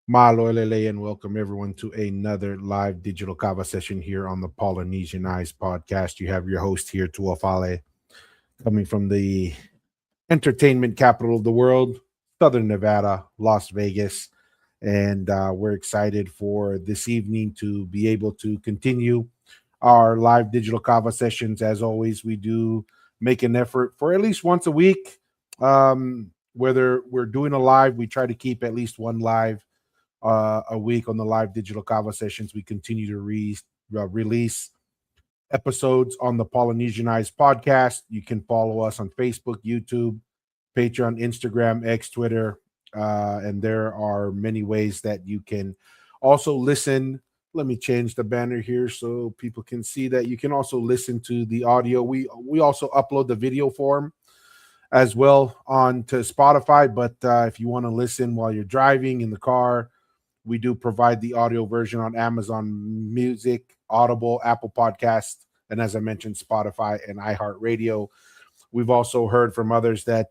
Malo Lele, and welcome everyone to another live digital kava session here on the Polynesian Eyes podcast. You have your host here, Tuafale, coming from the entertainment capital of the world, Southern Nevada, Las Vegas. And we're excited for this evening to be able to continue our live digital kava sessions. As always, we do make an effort for at least once a week. Whether we're doing a live, we try to keep at least one live a week on the live digital kava sessions. We continue to release episodes on the Polynesian Eyes podcast. You can follow us on Facebook, YouTube, Patreon, Instagram, X, Twitter, and there are many ways that you can also listen. Let me change the banner here so people can see that you can also listen to the audio. We also upload the video form as well onto Spotify. But if you want to listen while you're driving in the car, we do provide the audio version on Amazon Music, Audible, Apple Podcast, and as I mentioned, Spotify and iHeartRadio. We've also heard from others that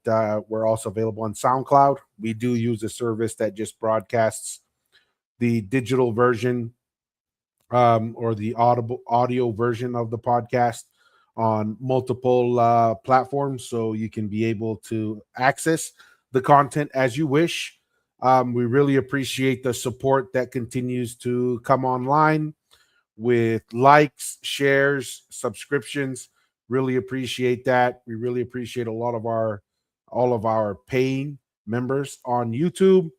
we're also available on SoundCloud. We do use a service that just broadcasts the digital version or the audio version of the podcast on multiple platforms, so you can be able to access the content as you wish. We really appreciate the support that continues to come online with likes, shares, subscriptions. Really appreciate that. We really appreciate all of our paying members on YouTube.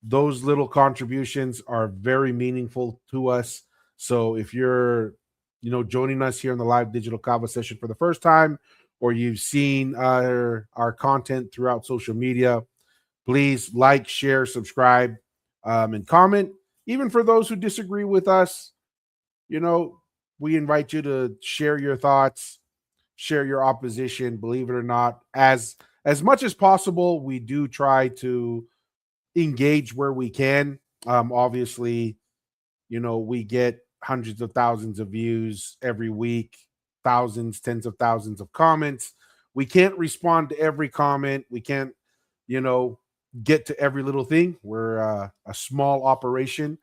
Those little contributions are very meaningful to us. So if you're, joining us here in the live digital kava session for the first time, or you've seen our content throughout social media, please like, share, subscribe, and comment. Even for those who disagree with us, we invite you to share your thoughts, share your opposition. Believe it or not, as much as possible, we do try to engage where we can. Obviously, we get hundreds of thousands of views every week, thousands, tens of thousands of comments. We can't respond to every comment. We can't, you know, get to every little thing. We're a small operation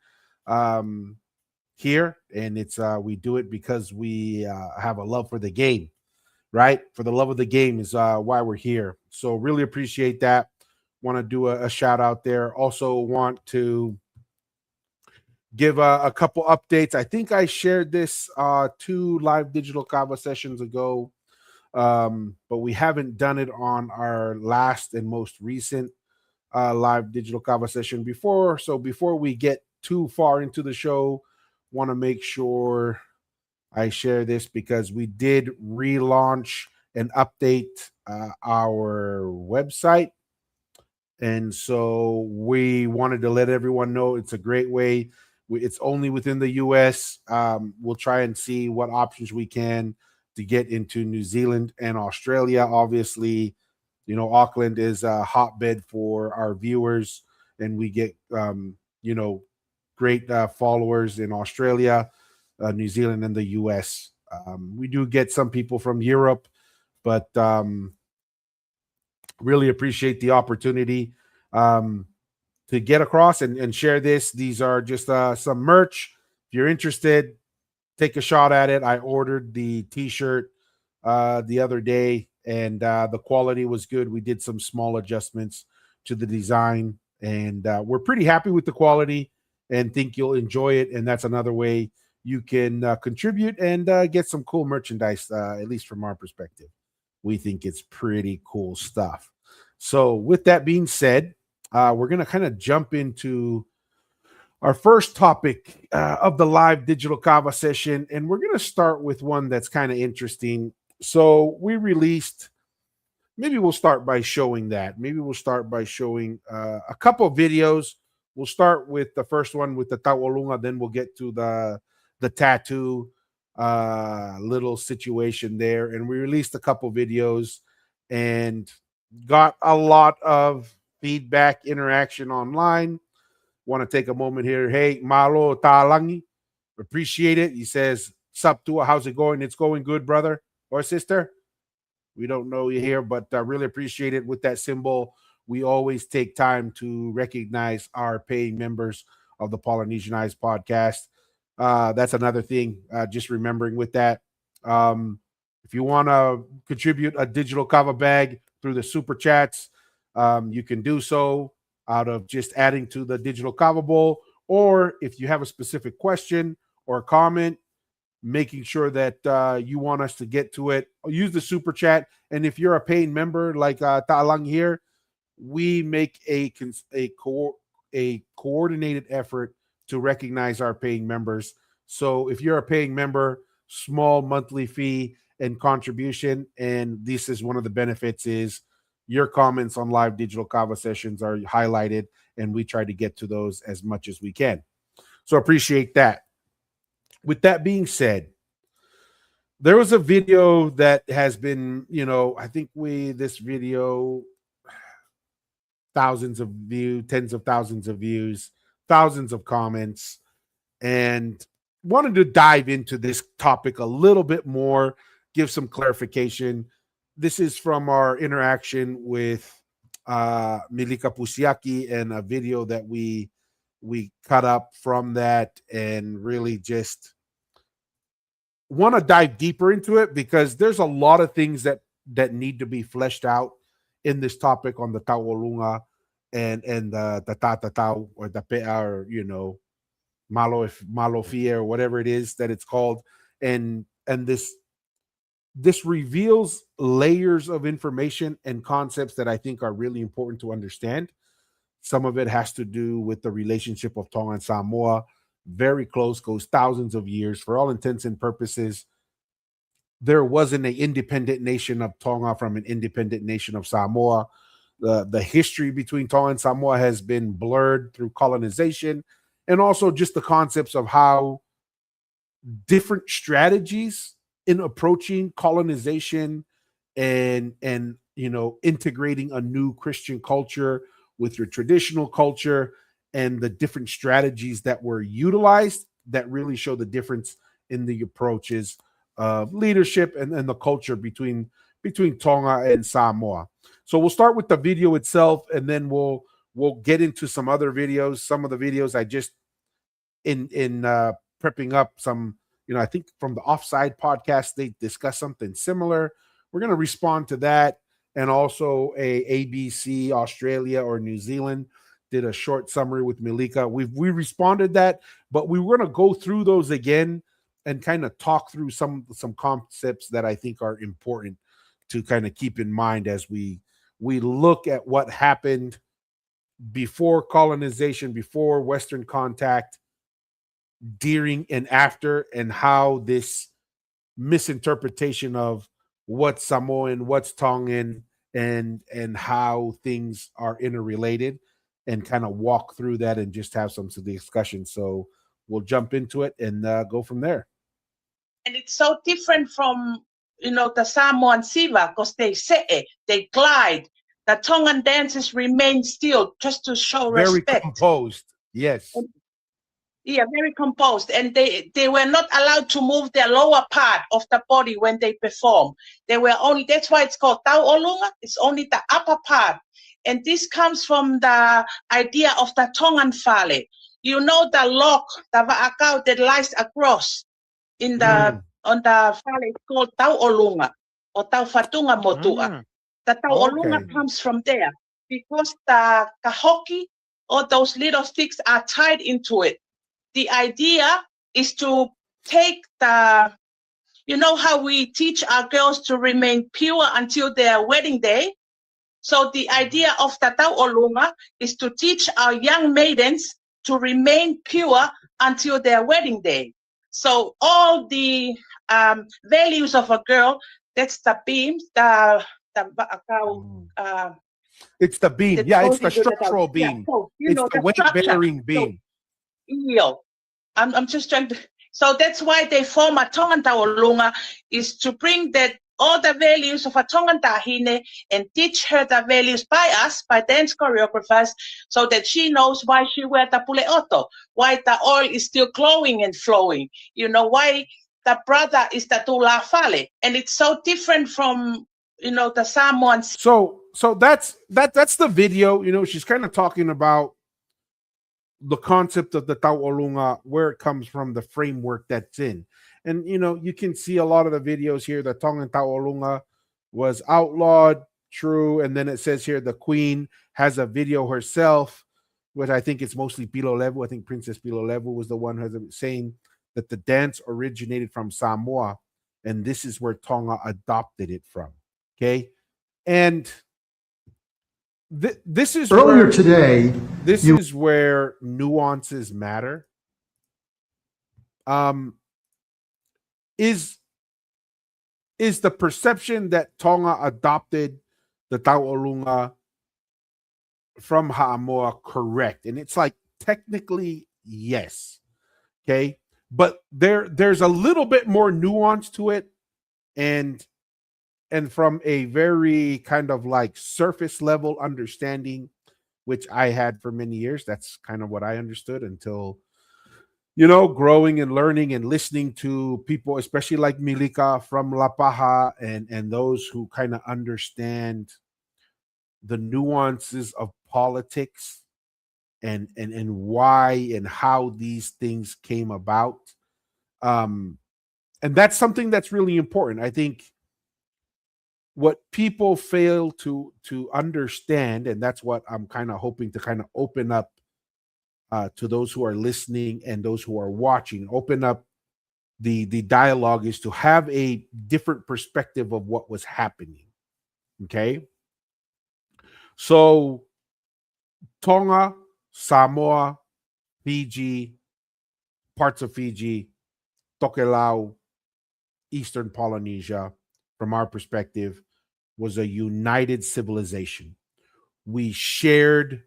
here, and it's we do it because we have a love for the game, right? For the love of the game is why we're here. So really appreciate that. Want to do a shout out there. Also want to give a couple updates. I think I shared this two live digital kava sessions ago, but we haven't done it on our last and most recent live digital kava session before. So before we get too far into the show, want to make sure I share this because we did relaunch and update our website. And so we wanted to let everyone know it's a great way. It's only within the US. We'll try and see what options we can to get into New Zealand and Australia. Obviously, Auckland is a hotbed for our viewers, and we get, great followers in Australia, New Zealand, and the US. We do get some people from Europe, but really appreciate the opportunity to get across and share this. These are just some merch. If you're interested, take a shot at it. I ordered the t-shirt the other day, and the quality was good. We did some small adjustments to the design, and we're pretty happy with the quality and think you'll enjoy it. And that's another way you can contribute and get some cool merchandise, at least from our perspective. We think it's pretty cool stuff. So with that being said, we're going to kind of jump into our first topic of the live digital kava session. And we're going to start with one that's kind of interesting. So we released, maybe we'll start by showing that. Maybe we'll start by showing a couple of videos. We'll start with the first one with the tawalunga, then we'll get to the tattoo little situation there. And we released a couple videos and got a lot of feedback, interaction online. Want to take a moment here. Hey, Malo Talangi, appreciate it. He says, "Sup, Tua, how's it going?" It's going good, brother or sister. We don't know you here, but really appreciate it with that symbol we always take time to recognize our paying members of the Polynesianized podcast. That's another thing. Just remembering with that. Um, if you want to contribute a digital kava bag through the super chats, you can do so out of just adding to the digital kava bowl. Or if you have a specific question or a comment, making sure that you want us to get to it, use the super chat. And if you're a paying member like Ta'alang here, we make a coordinated effort to recognize our paying members. So if you're a paying member, small monthly fee and contribution, and this is one of the benefits is your comments on live digital kava sessions are highlighted, and we try to get to those as much as we can. So appreciate that. With that being said, there was a video that has been, I think this video, thousands of views, tens of thousands of views, thousands of comments, and wanted to dive into this topic a little bit more, give some clarification. This is from our interaction with Milika Pusiaki and a video that we cut up from that, and really just want to dive deeper into it because there's a lot of things that need to be fleshed out in this topic on the Tauolunga and the Tatatau or the Pea, or Malofia or whatever it is that it's called, and this reveals layers of information and concepts that I think are really important to understand. Some of it has to do with the relationship of Tonga and Samoa. Very close, goes thousands of years. For all intents and purposes, there wasn't an independent nation of Tonga from an independent nation of Samoa. The history between Tonga and Samoa has been blurred through colonization, and also just the concepts of how different strategies in approaching colonization and integrating a new Christian culture with your traditional culture, and the different strategies that were utilized that really show the difference in the approaches of leadership and the culture between Tonga and Samoa. So we'll start with the video itself, and then we'll get into some other videos. Some of the videos I just in prepping up some, I think from the Offside podcast, they discussed something similar. We're going to respond to that. And also a ABC Australia or New Zealand did a short summary with Milika. We responded that, but we were going to go through those again and kind of talk through some concepts that I think are important to kind of keep in mind as we look at what happened before colonization, before Western contact, during and after, and how this misinterpretation of what's Samoan, what's Tongan, and how things are interrelated, and kind of walk through that and just have some discussion. So we'll jump into it and go from there. And it's so different from, the Samoan Siva, because they say, they glide. The Tongan dances remain still just to show respect. Very composed, yes. Yeah, very composed. And they were not allowed to move their lower part of the body when they perform. They were only, that's why it's called Tauolunga. It's only the upper part. And this comes from the idea of the Tongan fale. The lock, the va'akau that lies across in the on the fale is called Tauolunga or Taufatunga motua. The Tauolunga comes from there because the kahoki or those little sticks are tied into it. The idea is to take how we teach our girls to remain pure until their wedding day. So the idea of the Tauolunga is to teach our young maidens to remain pure until their wedding day. So all the values of a girl, that's the beams, it's the beam. Yeah, it's the structural beam. So, it's the weight-bearing beam. So, I'm just trying to. So that's why they form a Tongan Tauolunga, is to bring that all the values of a Tongan Tahine and teach her the values by us, by dance choreographers, so that she knows why she wear the puleoto, why the oil is still glowing and flowing, why the brother is the tula fale. And it's so different from, the Samoans. So so that's the video. She's kind of talking about the concept of the Tau'olunga, where it comes from, the framework that's in. And you can see a lot of the videos here. The Tongan Tau'olunga was outlawed, true. And then it says here the queen has a video herself, which I think it's mostly Pilo Levu. I think Princess Pilo Levu was the one who's saying that the dance originated from Samoa, and this is where Tonga adopted it from. Okay, and this is Earlier where, today, this is where nuances matter. Is the perception that Tonga adopted the Tau'olunga from Ha'amoa correct? And it's like, technically, yes. Okay. But there's a little bit more nuance to it. And from a very kind of like surface level understanding, which I had for many years, that's kind of what I understood until, growing and learning and listening to people, especially like Milika from La Paja, and those who kind of understand the nuances of politics and why and how these things came about. And that's something that's really important. I think what people fail to understand, and that's what I'm kind of hoping to kind of open up to those who are listening and those who are watching, open up the dialogue, is to have a different perspective of what was happening. Okay. So Tonga, Samoa, Fiji, parts of Fiji, Tokelau, Eastern Polynesia, from our perspective, was a united civilization. We shared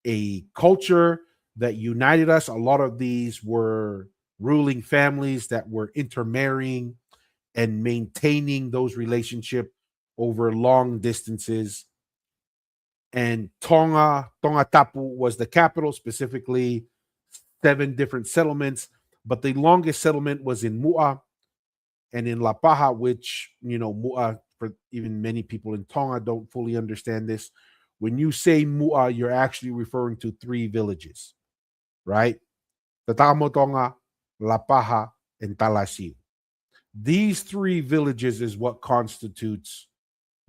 a culture that united us. A lot of these were ruling families that were intermarrying and maintaining those relationships over long distances. And Tonga Tapu was the capital, specifically 7 different settlements, but the longest settlement was in Mu'a and in La Paja, which, Mu'a, for even many people in Tonga don't fully understand this. When you say Mu'a, you're actually referring to 3 villages, right? Tatamo Tonga, La Paja, and Talasiu. These 3 villages is what constitutes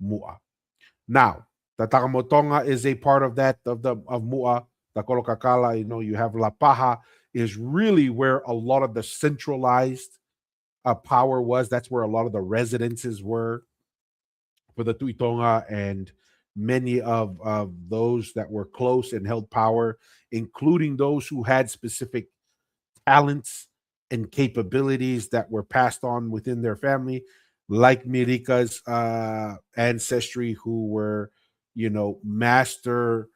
Mu'a. Now, Tatamo Tonga is a part of that, of Mu'a. Takolokakala, you have La Paja, is really where a lot of the centralized power was. That's where a lot of the residences were for the Tuitonga, and many of those that were close and held power, including those who had specific talents and capabilities that were passed on within their family, like Mirika's ancestry, who were, master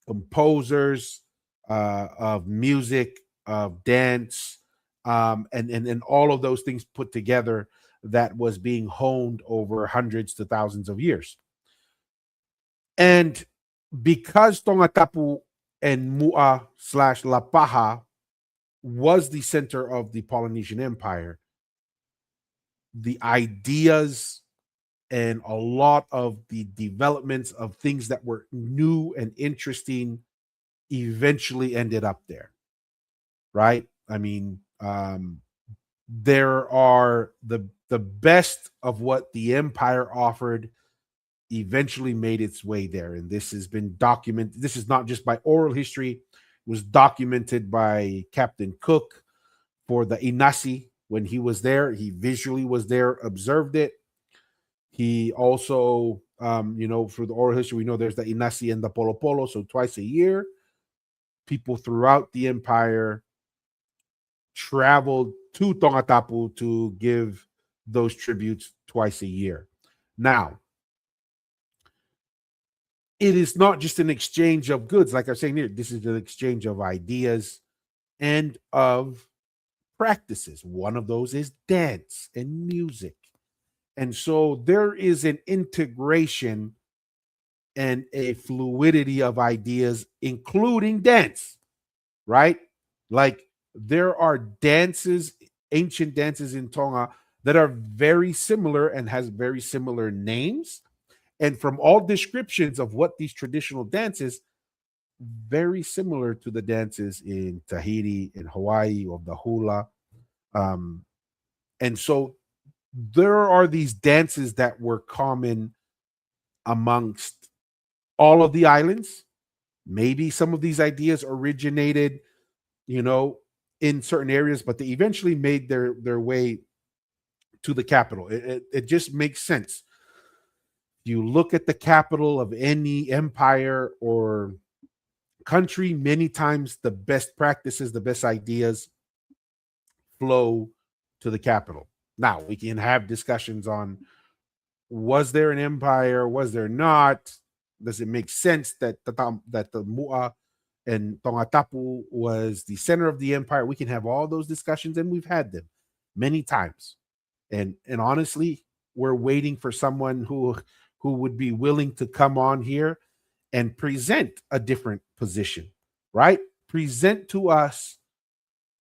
composers of music, of dance, and all of those things put together, that was being honed over hundreds to thousands of years. And because Tongatapu and Mu'a / La Paja was the center of the Polynesian Empire, the ideas and a lot of the developments of things that were new and interesting eventually ended up there, right? I mean, there are the best of what the empire offered eventually made its way there, and this has been documented. This is not just by oral history; it was documented by Captain Cook for the Inasi when he was there. He visually was there, observed it. He also, for the oral history, we know there's the Inasi and the Polo Polo. So twice a year, people throughout the empire traveled to Tongatapu to give those tributes twice a year. Now, it is not just an exchange of goods. Like I'm saying here, this is an exchange of ideas and of practices. One of those is dance and music. And so there is an integration and a fluidity of ideas, including dance, right? Like, there are dances, ancient dances in Tonga, that are very similar and has very similar names. And from all descriptions of what these traditional dances, very similar to the dances in Tahiti, in Hawaii, of the hula. Um, and so there are these dances that were common amongst all of the islands. Maybe some of these ideas originated, in certain areas, but they eventually made their way to the capital. It just makes sense. You look at the capital of any empire or country, many times the best practices, the best ideas flow to the capital. Now, we can have discussions on, was there an empire? Was there not? Does it make sense that the Mu'a and Tongatapu was the center of the empire? We can have all those discussions, and we've had them many times. And honestly, we're waiting for someone who would be willing to come on here and present a different position, right? Present to us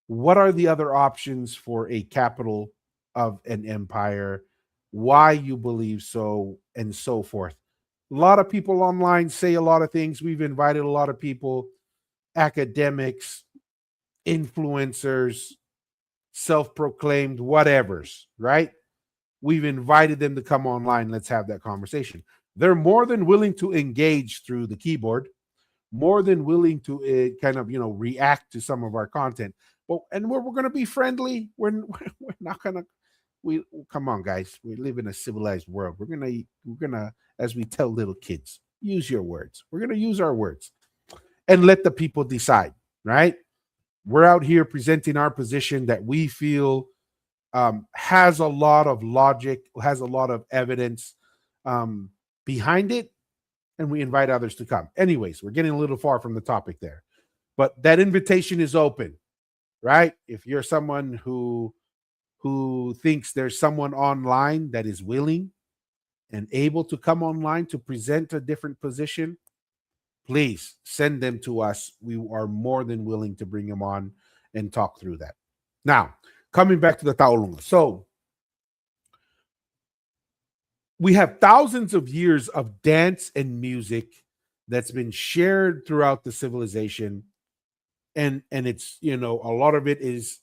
what are the other options for a capital of an empire, why you believe so, and so forth. A lot of people online say a lot of things. We've invited a lot of people, academics, influencers, self-proclaimed whatevers, right? We've invited them to come online. Let's have that conversation. They're more than willing to engage through the keyboard, more than willing to kind of, react to some of our content. But we're going to be friendly. We're not going to. We come on, guys. We live in a civilized world. We're gonna, as we tell little kids, use your words. We're gonna use our words and let the people decide. Right? We're out here presenting our position that we feel has a lot of logic, has a lot of evidence behind it, and we invite others to come. Anyways, we're getting a little far from the topic there, but that invitation is open, right? If you're someone who thinks there's someone online that is willing and able to come online to present a different position, please send them to us. We are more than willing to bring them on and talk through that. Now, coming back to the Taolunga. So we have thousands of years of dance and music that's been shared throughout the civilization. And it's, a lot of it is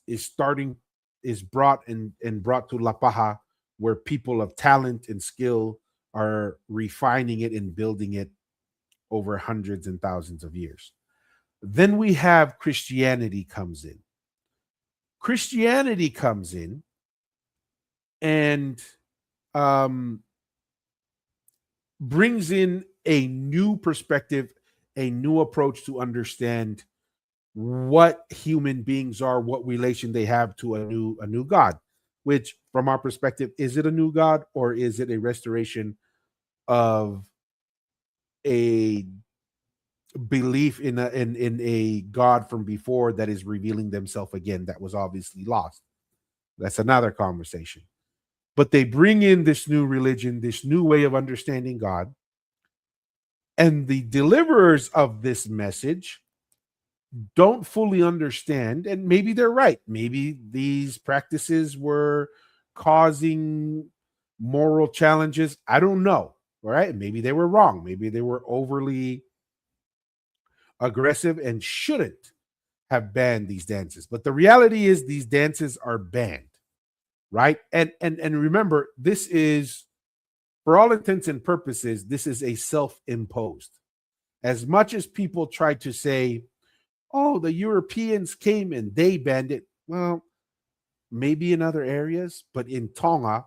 brought to La Paja, where people of talent and skill are refining it and building it over hundreds and thousands of years. Then we have Christianity comes in. Christianity comes in and brings in a new perspective, a new approach to understand what human beings are, what relation they have to a new God, which from our perspective, is it a new God or is it a restoration of a belief in a God from before that is revealing themselves again, that was obviously lost? That's another conversation. But they bring in this new religion, this new way of understanding God, and the deliverers of this message don't fully understand, and maybe they're right. Maybe these practices were causing moral challenges. I don't know. All right. Maybe they were wrong. Maybe they were overly aggressive and shouldn't have banned these dances. But the reality is these dances are banned, right? And remember, this is, for all intents and purposes, this is a self-imposed. As much as people try to say, oh, the Europeans came and they banned it. Well, maybe in other areas, but in Tonga,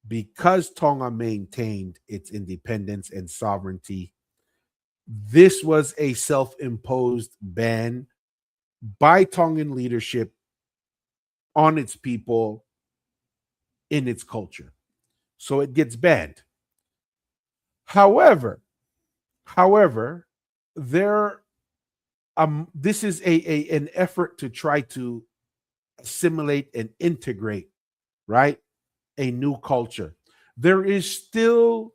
because Tonga maintained its independence and sovereignty, this was a self-imposed ban by Tongan leadership on its people, in its culture. So it gets banned. However, there this is an effort to try to assimilate and integrate, right, a new culture. There is still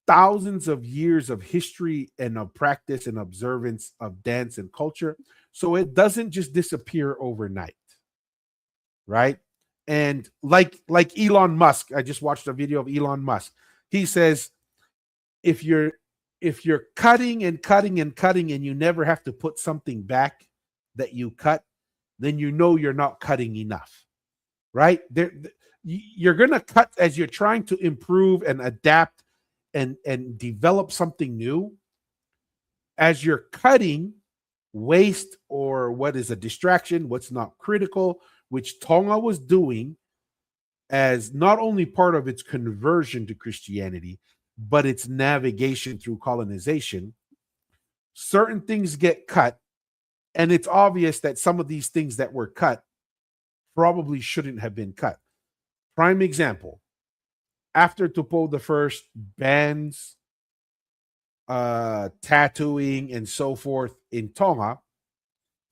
thousands of years of history and of practice and observance of dance and culture, so it doesn't just disappear overnight, right? And like Elon Musk, I just watched a video of Elon Musk. He says if you're cutting and cutting and cutting and you never have to put something back that you cut, then you know you're not cutting enough, right? You're going to cut as you're trying to improve and adapt and develop something new. As you're cutting waste or what is a distraction, what's not critical, which Tonga was doing as not only part of its conversion to Christianity, but its navigation through colonization, certain things get cut. And it's obvious that some of these things that were cut probably shouldn't have been cut. Prime example, after Tupo the First bans tattooing and so forth in Tonga,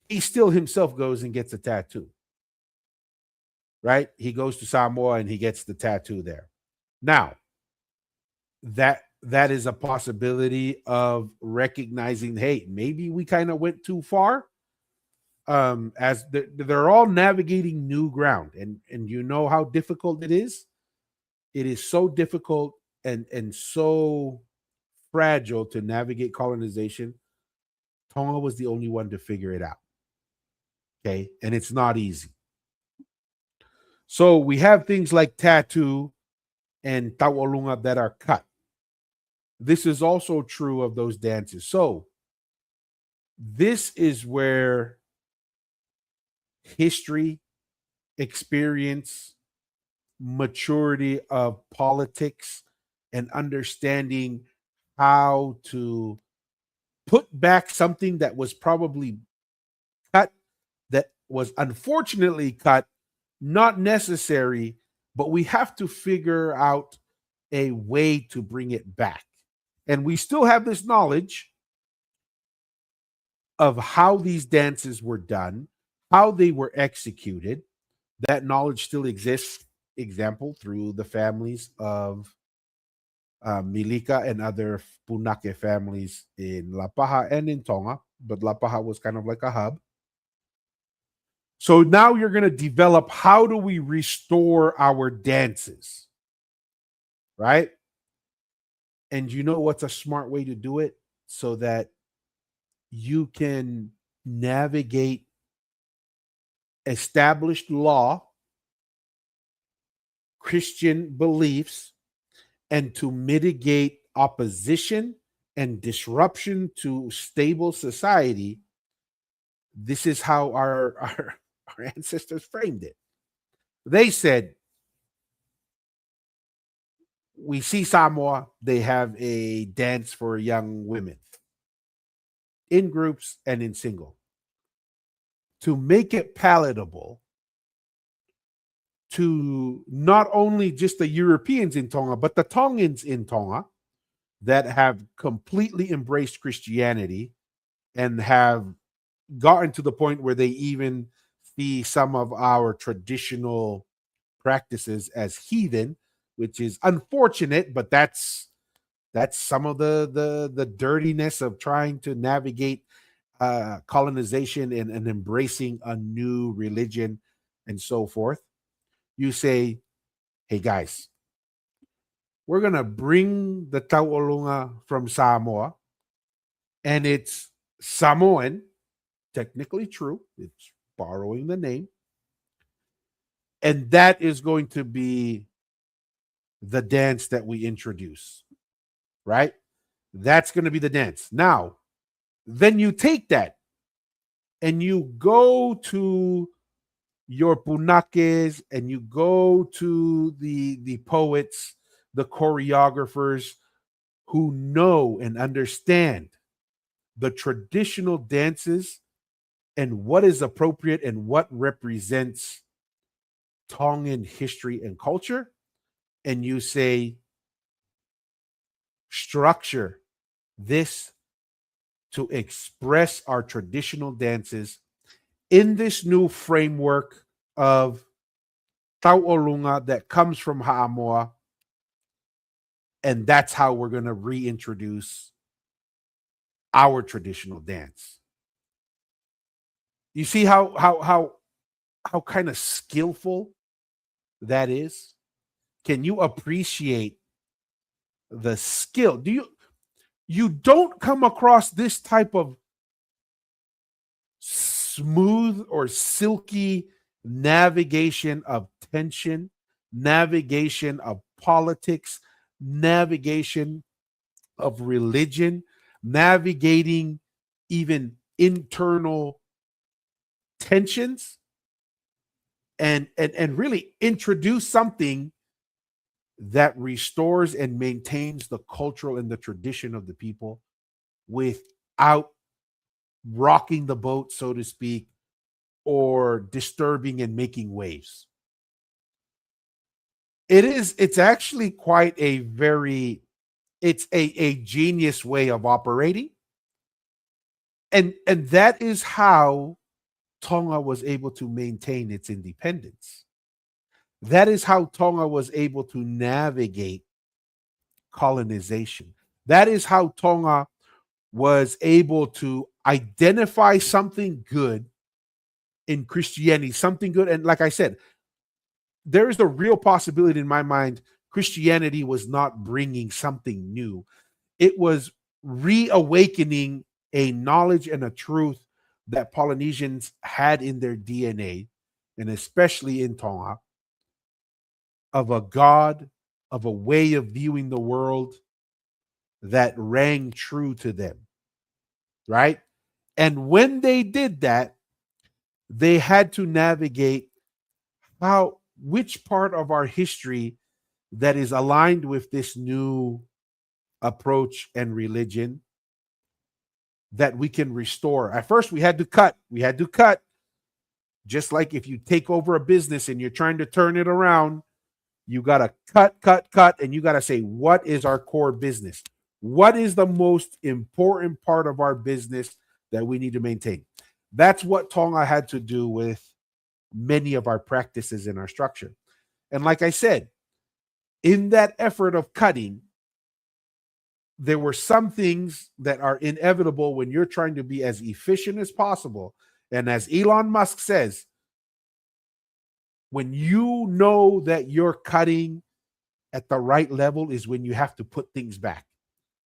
he still himself goes and gets a tattoo. Right? He goes to Samoa and he gets the tattoo there. Now, that is a possibility of recognizing, hey, maybe we kind of went too far. As they're all navigating new ground, and you know how difficult it is. It is so difficult and so fragile to navigate colonization. Tonga was the only one to figure it out. Okay, and it's not easy. So we have things like tattoo and tauolunga that are cut. This is also true of those dances. So this is where history, experience, maturity of politics, and understanding how to put back something that was probably cut, that was unfortunately cut, not necessary, but we have to figure out a way to bring it back. And we still have this knowledge of how these dances were done, how they were executed. That knowledge still exists, example, through the families of Milika and other Punake families in La Paja and in Tonga, but La Paja was kind of like a hub. So now you're going to develop, how do we restore our dances, right? And you know what's a smart way to do it so that you can navigate established law, Christian beliefs, and to mitigate opposition and disruption to stable society. This is how our ancestors framed it. They said, we see Samoa, they have a dance for young women in groups and in single. To make it palatable to not only just the Europeans in Tonga, but the Tongans in Tonga that have completely embraced Christianity and have gotten to the point where they even see some of our traditional practices as heathen, which is unfortunate, but that's some of the dirtiness of trying to navigate colonization and embracing a new religion and so forth. You say, hey guys, we're going to bring the tauolunga from Samoa, and it's Samoan, technically true. It's borrowing the name. And that is going to be the dance that we introduce, right? That's going to be the dance. Now, then you take that and you go to your punakes and you go to the poets, the choreographers who know and understand the traditional dances and what is appropriate and what represents Tongan history and culture. And you say, structure this to express our traditional dances in this new framework of tauolunga that comes from Ha'amoa. And that's how we're going to reintroduce our traditional dance. You see how kind of skillful that is? Can you appreciate the skill? you don't come across this type of smooth or silky navigation of tension, navigation of politics, navigation of religion, navigating even internal tensions, and really introduce something that restores and maintains the cultural and the tradition of the people without rocking the boat, so to speak, or disturbing and making waves. It's actually quite it's a genius way of operating. And that is how Tonga was able to maintain its independence. That is how Tonga was able to navigate colonization. That is how Tonga was able to identify something good in Christianity, something good. And like I said, there is a real possibility in my mind Christianity was not bringing something new. It was reawakening a knowledge and a truth that Polynesians had in their DNA, and especially in Tonga, of a God, of a way of viewing the world that rang true to them, right? And when they did that, they had to navigate which part of our history that is aligned with this new approach and religion that we can restore. At first, we had to cut. Just like if you take over a business and you're trying to turn it around, you got to cut, and you got to say, what is our core business? What is the most important part of our business that we need to maintain? That's what Tonga had to do with many of our practices in our structure. And like I said, in that effort of cutting, there were some things that are inevitable when you're trying to be as efficient as possible. And as Elon Musk says, when you know that you're cutting at the right level is when you have to put things back.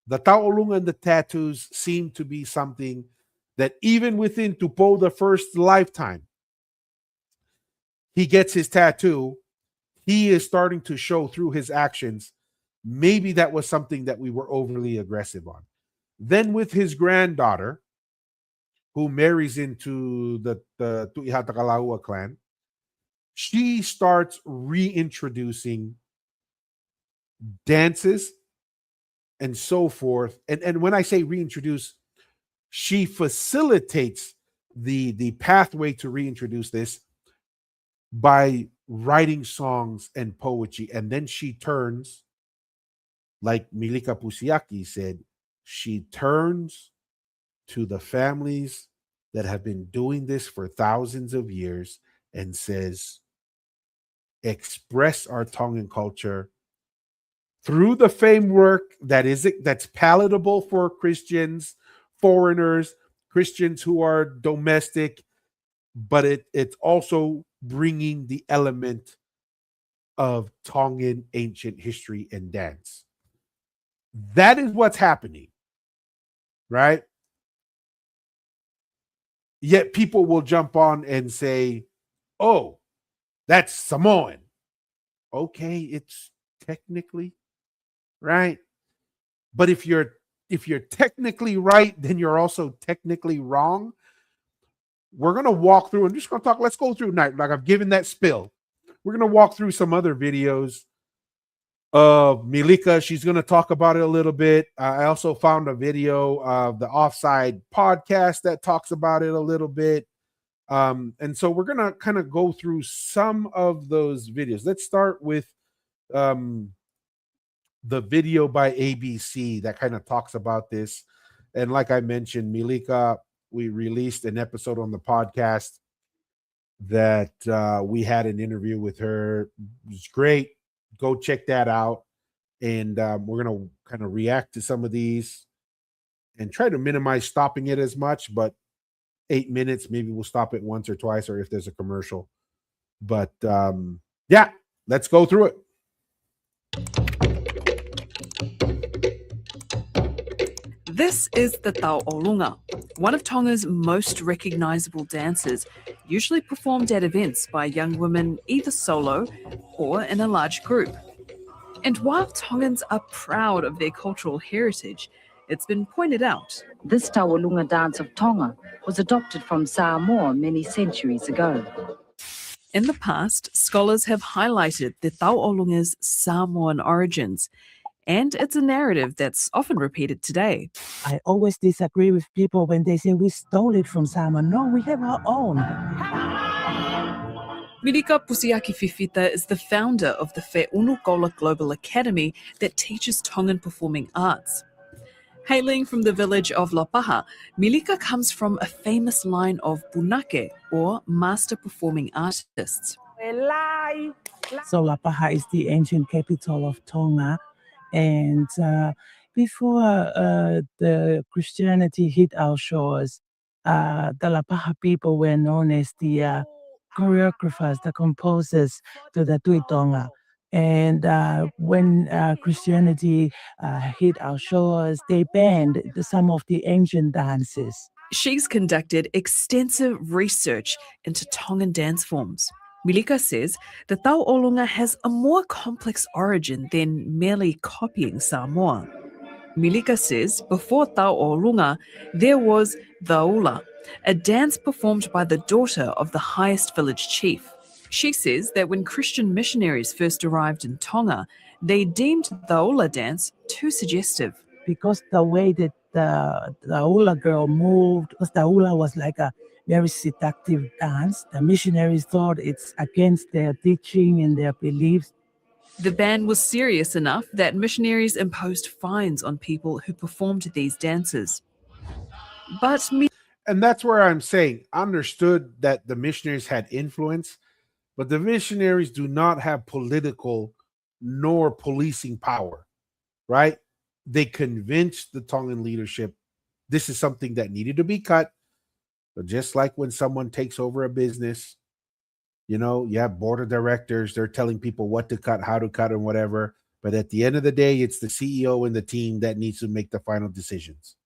The taolunga and the tattoos seem to be something that even within Tupo, the first lifetime, he gets his tattoo, he is starting to show through his actions. Maybe that was something that we were overly aggressive on. Then with his granddaughter, who marries into the Tu'ihata Kalahua clan, she starts reintroducing dances and so forth. And when I say reintroduce, she facilitates the pathway to reintroduce this by writing songs and poetry. And then she turns, like Milika Pusiaki said, she turns to the families that have been doing this for thousands of years and says, express our Tongan culture through the framework that's palatable for Christians, foreigners, Christians who are domestic, but it's also bringing the element of Tongan ancient history and dance. That is what's happening, right? Yet people will jump on and say, oh, that's Samoan. Okay, it's technically right. But if you're technically right, then you're also technically wrong. We're going to walk through and just going to talk. Let's go through night. Like I've given that spill. We're going to walk through some other videos of Milika. She's going to talk about it a little bit. I also found a video of the Offside podcast that talks about it a little bit. And so we're going to kind of go through some of those videos. Let's start with the video by ABC that kind of talks about this. And like I mentioned, Milika, we released an episode on the podcast that we had an interview with her. It was great. Go check that out. And we're going to kind of react to some of these and try to minimize stopping it as much, but 8 minutes, maybe we'll stop it once or twice, or if there's a commercial. But yeah, let's go through it. This is the Tau Olunga, one of Tonga's most recognisable dances, usually performed at events by young women either solo or in a large group. And while Tongans are proud of their cultural heritage, it's been pointed out. This Tawalunga dance of Tonga was adopted from Samoa many centuries ago. In the past, scholars have highlighted the Tau Olunga's Samoan origins, and it's a narrative that's often repeated today. I always disagree with people when they say we stole it from Samoa. No, we have our own. Milika Pusiaki Fifita is the founder of the Fe'unukola Global Academy that teaches Tongan performing arts. Hailing from the village of Lapaha, Milika comes from a famous line of punake, or master performing artists. So Lapaha is the ancient capital of Tonga. And before the Christianity hit our shores, the Lapaha people were known as the choreographers, the composers to the Tui Tonga. And when Christianity hit our shores, they banned some of the ancient dances. She's conducted extensive research into Tongan dance forms. Milika says the Tau Olunga has a more complex origin than merely copying Samoa. Milika says before Tau Olunga, there was Daula, a dance performed by the daughter of the highest village chief. She says that when Christian missionaries first arrived in Tonga, they deemed the Daula dance too suggestive. Because the way that the Daula girl moved, because Daula was like a very seductive dance, the missionaries thought it's against their teaching and their beliefs. The ban was serious enough that missionaries imposed fines on people who performed these dances. But And that's where I'm saying, understood that the missionaries had influence, but the missionaries do not have political nor policing power, right? They convinced the Tongan leadership this is something that needed to be cut. But just like when someone takes over a business, you have board of directors, they're telling people what to cut, how to cut, and whatever. But at the end of the day, it's the CEO and the team that needs to make the final decisions.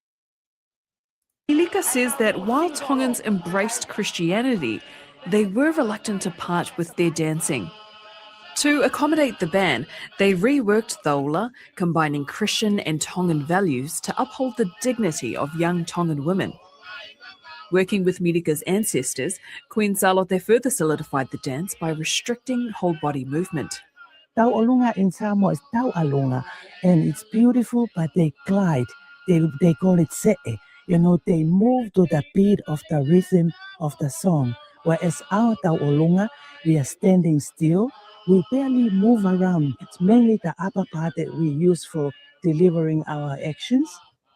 Milika says that while Tongans embraced Christianity, they were reluctant to part with their dancing. To accommodate the ban, they reworked Daula, combining Christian and Tongan values to uphold the dignity of young Tongan women. Working with Milika's ancestors, Queen Salote further solidified the dance by restricting whole-body movement. Tau Olunga in Samoa is Tau Alunga, and it's beautiful, but they glide. They call it se'e. They move to the beat of the rhythm of the song. Whereas our Tau Olunga, we are standing still. We barely move around. It's mainly the upper part that we use for delivering our actions.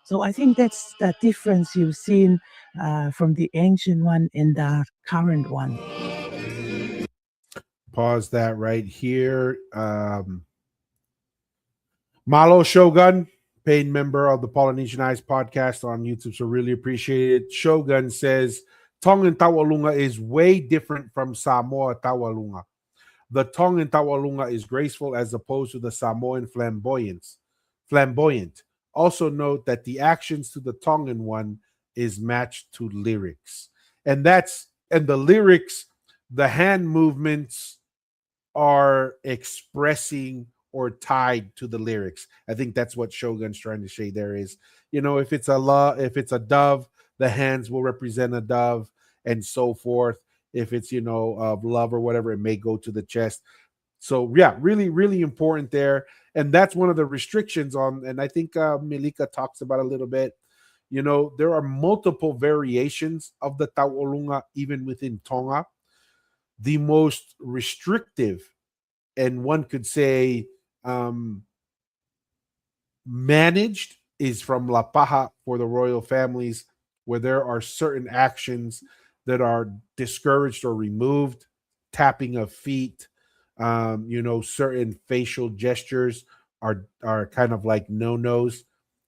So I think that's the difference you've seen from the ancient one and the current one. Pause that right here. Malo Shogun, paid member of the Polynesian Eyes podcast on YouTube, so really appreciate it. Shogun says, Tongan Tawalunga is way different from Samoa Tawalunga. The Tongan Tawalunga is graceful as opposed to the Samoan flamboyant. Also note that the actions to the Tongan one is matched to lyrics. And the lyrics, the hand movements are expressing or tied to the lyrics. I think that's what Shogun's trying to say there is, if it's a dove, the hands will represent a dove and so forth. If it's, of love or whatever, it may go to the chest. So yeah, really, really important there. And that's one of the restrictions on, and I think Milika talks about a little bit, there are multiple variations of the Tauolunga even within Tonga. The most restrictive, and one could say managed, is from La Paja for the royal families, where there are certain actions that are discouraged or removed, tapping of feet, certain facial gestures are kind of like no-nos.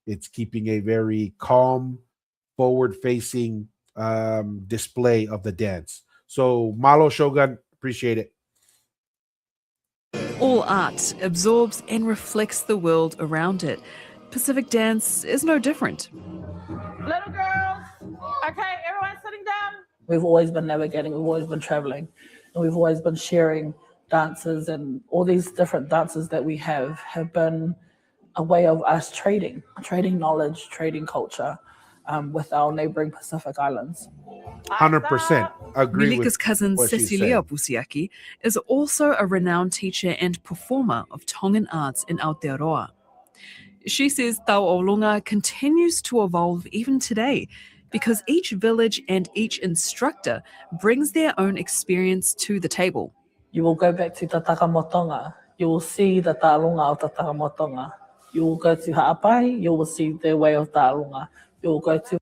It's keeping a very calm, forward-facing display of the dance. So Malo Shogun, appreciate it. All art absorbs and reflects the world around it. Pacific dance is no different. Okay, everyone sitting down. We've always been navigating, we've always been traveling, and we've always been sharing dances, and all these different dances that we have been a way of us trading knowledge, trading culture with our neighboring Pacific Islands. 100% agree with Milika's cousin what she's Cecilia saying. Pusiaki is also a renowned teacher and performer of Tongan arts in Aotearoa. She says Tau Olunga continues to evolve even today because each village and each instructor brings their own experience to the table. You will go back to Te Takamotonga, you will see the Ta'alunga of Te Takamotonga. You will go to Ha'apai, you will see their way of Ta'alunga. You will go to...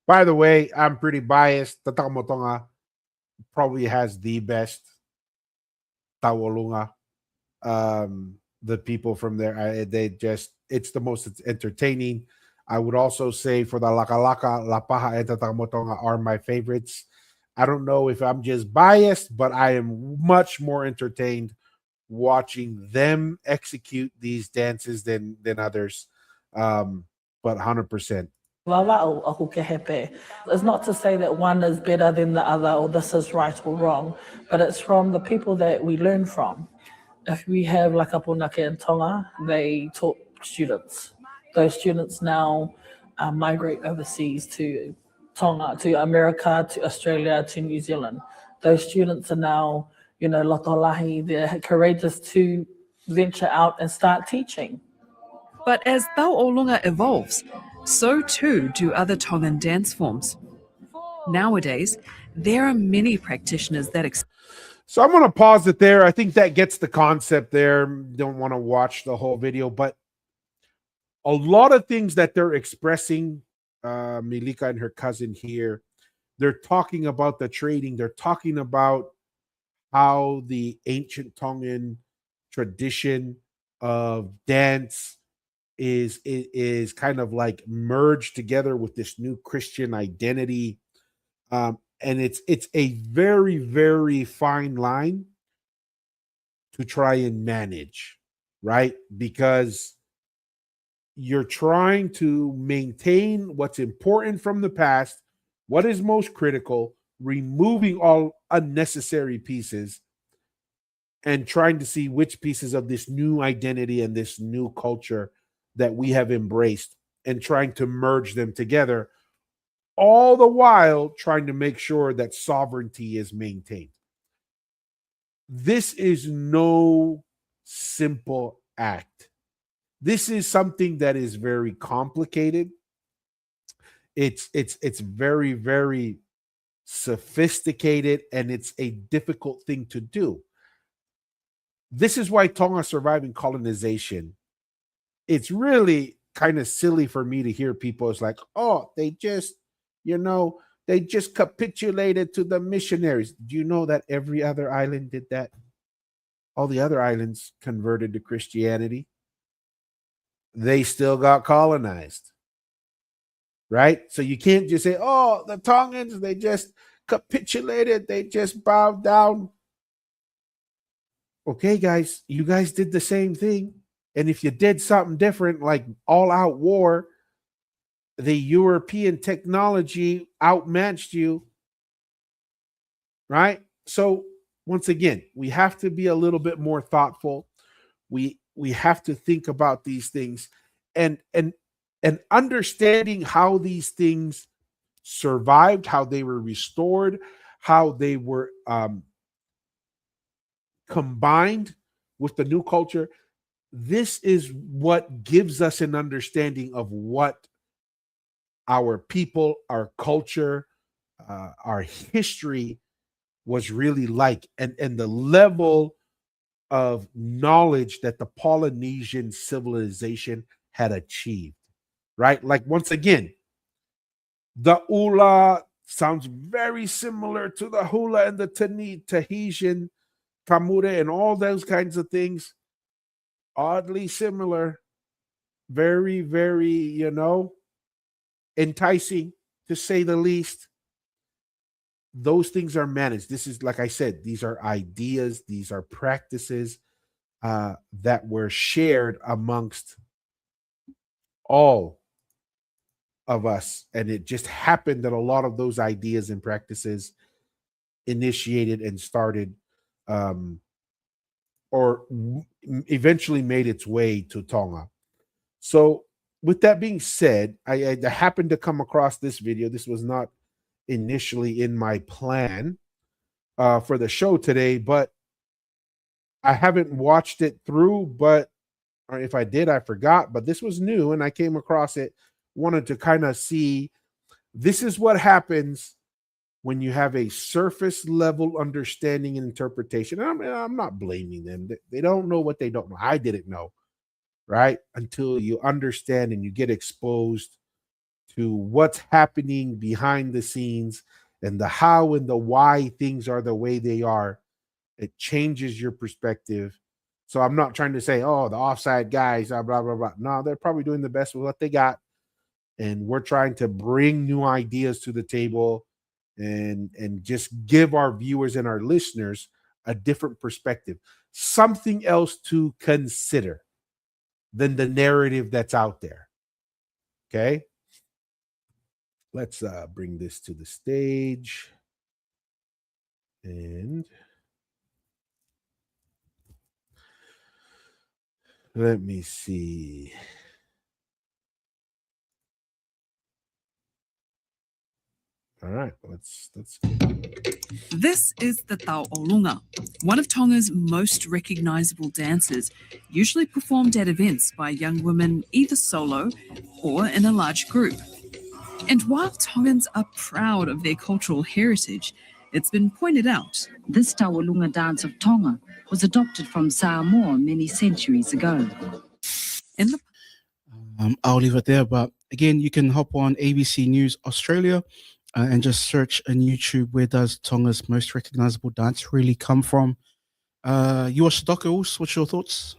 By the way, I'm pretty biased. The Takamotonga probably has the best Tawolunga. The people from there, it's the most entertaining. I would also say for the Lakalaka, La Paja, and the Takamotonga are my favorites. I don't know if I'm just biased, but I am much more entertained watching them execute these dances than others. But 100%. It's not to say that one is better than the other or this is right or wrong, but it's from the people that we learn from. If we have like Apunake and Tonga, they taught students. Those students now migrate overseas to Tonga, to America, to Australia, to New Zealand. Those students are now, lotolahi, they're courageous to venture out and start teaching. But as Tau Olunga evolves, so too do other Tongan dance forms. Nowadays, there are many practitioners that So I'm going to pause it there. I think that gets the concept there. Don't want to watch the whole video, but a lot of things that they're expressing, Milika and her cousin here, they're talking about the trading. They're talking about how the ancient Tongan tradition of dance is kind of like merged together with this new Christian identity. And it's a very, very fine line to try and manage, right? Because you're trying to maintain what's important from the past, what is most critical, removing all unnecessary pieces, and trying to see which pieces of this new identity and this new culture that we have embraced and trying to merge them together, all the while trying to make sure that sovereignty is maintained. This is no simple act. This is something that is very complicated. It's very, very sophisticated, and it's a difficult thing to do. This is why Tonga surviving colonization, it's really kind of silly for me to hear people is like, oh, they just capitulated to the missionaries. Do you know that every other island did that? All the other islands converted to Christianity. They still got colonized, right? So you can't just say, oh, the Tongans, they just capitulated. They just bowed down. Okay, guys, you guys did the same thing. And if you did something different, like all-out war, the European technology outmatched you, right? So once again, we have to be a little bit more thoughtful. We have to think about these things and understanding how these things survived, how they were restored, how they were combined with the new culture. This is what gives us an understanding of what our people, our culture, our history was really like, and the level of knowledge that the Polynesian civilization had achieved, right? Like, once again, the Ula sounds very similar to the Hula and the Tahitian, Kamure, and all those kinds of things. Oddly similar, very, very, enticing to say the least. Those things are managed. This is, like I said, these are ideas, these are practices that were shared amongst all of us, and it just happened that a lot of those ideas and practices initiated and started or eventually made its way to Tonga. So with that being said, I happened to come across this video. This was not initially in my plan for the show today, but I haven't watched it through, but or if I did, I forgot, but this was new and I came across it, wanted to kind of see this is what happens when you have a surface level understanding and interpretation. And I'm not blaming them. They don't know what they don't know. I didn't know, right? Until you understand and you get exposed to what's happening behind the scenes and the how and the why things are the way they are. It changes your perspective. So I'm not trying to say, oh, the offside guys, blah, blah, blah. No, they're probably doing the best with what they got. And we're trying to bring new ideas to the table and just give our viewers and our listeners a different perspective, something else to consider than the narrative that's out there. Okay. Let's bring this to the stage. And let me see. All right, let's This is the Tau Olunga, one of Tonga's most recognisable dances, usually performed at events by young women either solo or in a large group. And while Tongans are proud of their cultural heritage, it's been pointed out. This Tawalunga dance of Tonga was adopted from Samoa many centuries ago. In the I'll leave it there. But again, you can hop on ABC News Australia and just search on YouTube, where does Tonga's most recognizable dance really come from? You watched the docu. What's your thoughts?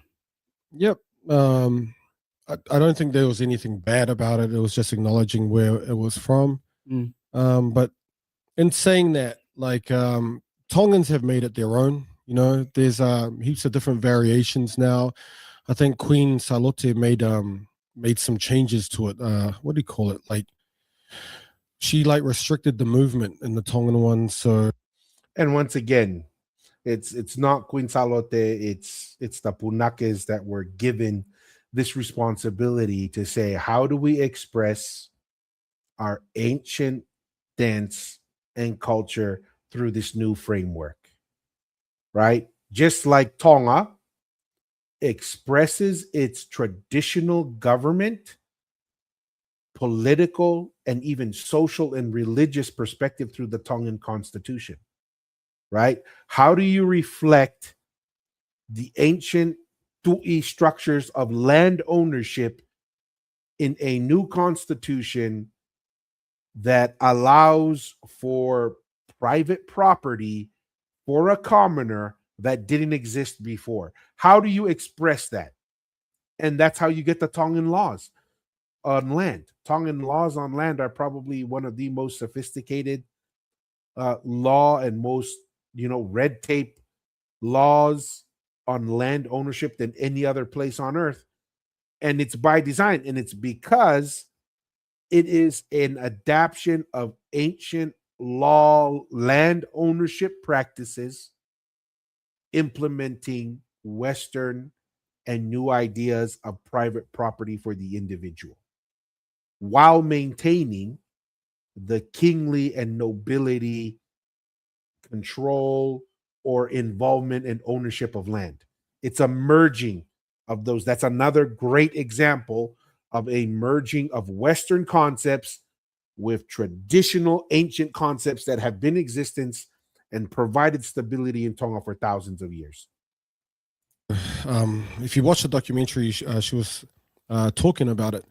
Yep. I don't think there was anything bad about it. It was just acknowledging where it was from. But in saying that, like, Tongans have made it their own. You know, there's heaps of different variations now. I think Queen Salote made some changes to it. What do you call it? Like, she restricted the movement in the Tongan one. So, and once again, it's not Queen Salote, it's the Punakes that were given this responsibility to say, how do we express our ancient dance and culture through this new framework, right? Just like Tonga expresses its traditional government, political, and even social and religious perspective through the Tongan constitution, right? How do you reflect the ancient Tu'i structures of land ownership in a new constitution that allows for private property for a commoner that didn't exist before? How do you express that? And that's how you get the Tongan laws on land. Tongan laws on land are probably one of the most sophisticated law and most, red tape laws on land ownership than any other place on earth. And it's by design, and it's because it is an adaptation of ancient law land ownership practices implementing Western and new ideas of private property for the individual, while maintaining the kingly and nobility control or involvement and ownership of land. It's a merging of those. That's another great example of a merging of Western concepts with traditional ancient concepts that have been in existence and provided stability in Tonga for thousands of years. if you watch the documentary, she was talking about it,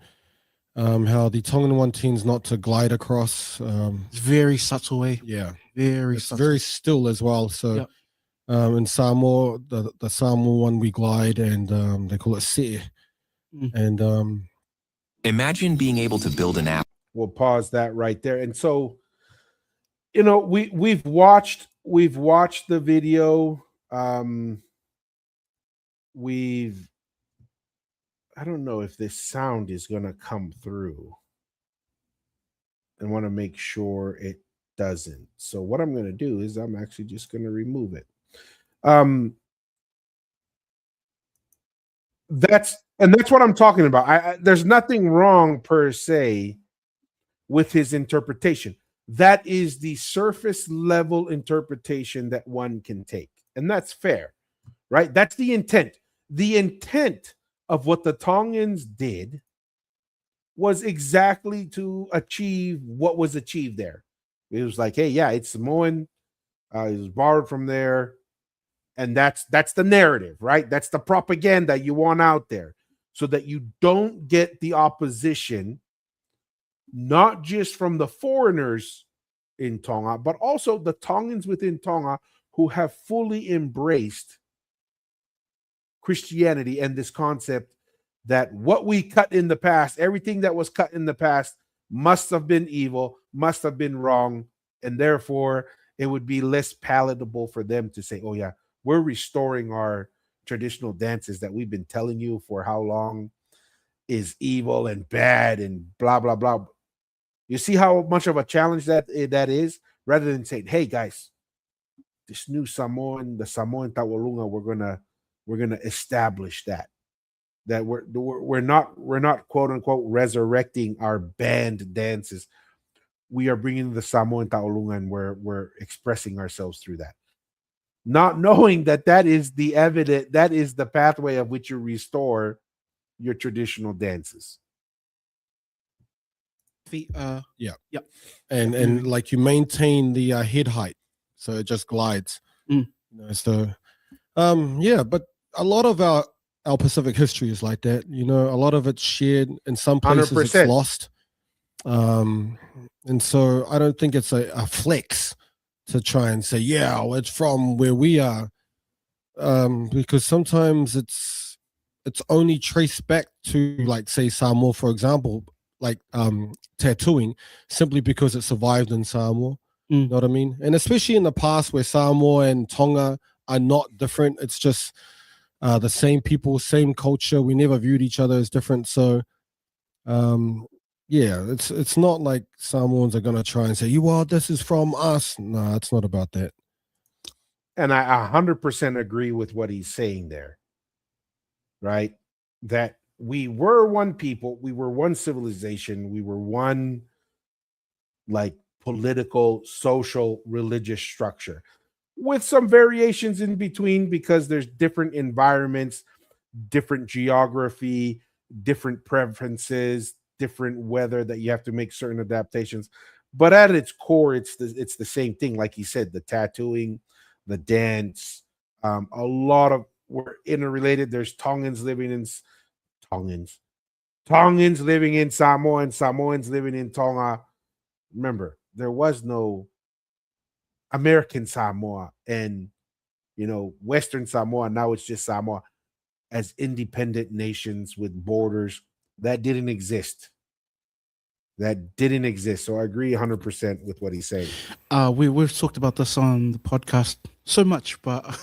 how the Tongan one tends not to glide across. It's very subtle way. Yeah, Very it's subtle. very still as well. So, Yep. In Samoa, the Samoa one we glide, and they call it se. And Imagine being able to build an app. We'll pause that right there. And so, we've watched the video. I don't know if this sound is gonna come through. and want to make sure it doesn't. So what I'm going to do is I'm actually just going to remove it. That's what I'm talking about. There's nothing wrong per se with his interpretation. That is the surface level interpretation that one can take, and that's fair, right? That's the intent. The intent of what the Tongans did was exactly to achieve what was achieved there. It was like, hey, yeah, it's Samoan. It was borrowed from there. And that's the narrative, right? That's the propaganda you want out there so that you don't get the opposition, not just from the foreigners in Tonga, but also the Tongans within Tonga who have fully embraced Christianity and this concept that what we cut in the past, everything that was cut in the past must have been evil, must have been wrong, and therefore it would be less palatable for them to say, oh yeah, we're restoring our traditional dances that we've been telling you for how long is evil and bad and blah, blah, blah. You see how much of a challenge that is, rather than saying, hey guys, this new Samoan, the Samoan Tawalunga, we're gonna establish that we're not quote unquote resurrecting our banned dances. We are bringing the Samoan Taolunga and we're expressing ourselves through that, not knowing that is the pathway of which you restore your traditional dances. And like you maintain the head height, so it just glides. So but a lot of our Pacific history is like that. A lot of it's shared. In some places 100%. It's lost. And so I don't think it's a flex to try and say, yeah, it's from where we are. Because sometimes it's only traced back to, like, say, Samoa, for example, like tattooing, simply because it survived in Samoa. You know what I mean? And especially in the past where Samoa and Tonga are not different. It's just the same people, same culture. We never viewed each other as different. So, it's not like Samoans are going to try and say, this is from us. No, it's not about that. And I 100% agree with what he's saying there, right? That we were one people, we were one civilization, we were one, like, political, social, religious structure, with some variations in between because there's different environments, different geography, different preferences, different weather that you have to make certain adaptations. But at its core, it's the same thing. Like he said, the tattooing, the dance, a lot of, we're interrelated. There's Tongans living in Samoa and Samoans living in Tonga. Remember, there was no American Samoa and, Western Samoa. Now it's just Samoa as independent nations with borders. That didn't exist. So I agree 100% with what he's saying. We've talked about this on the podcast so much, but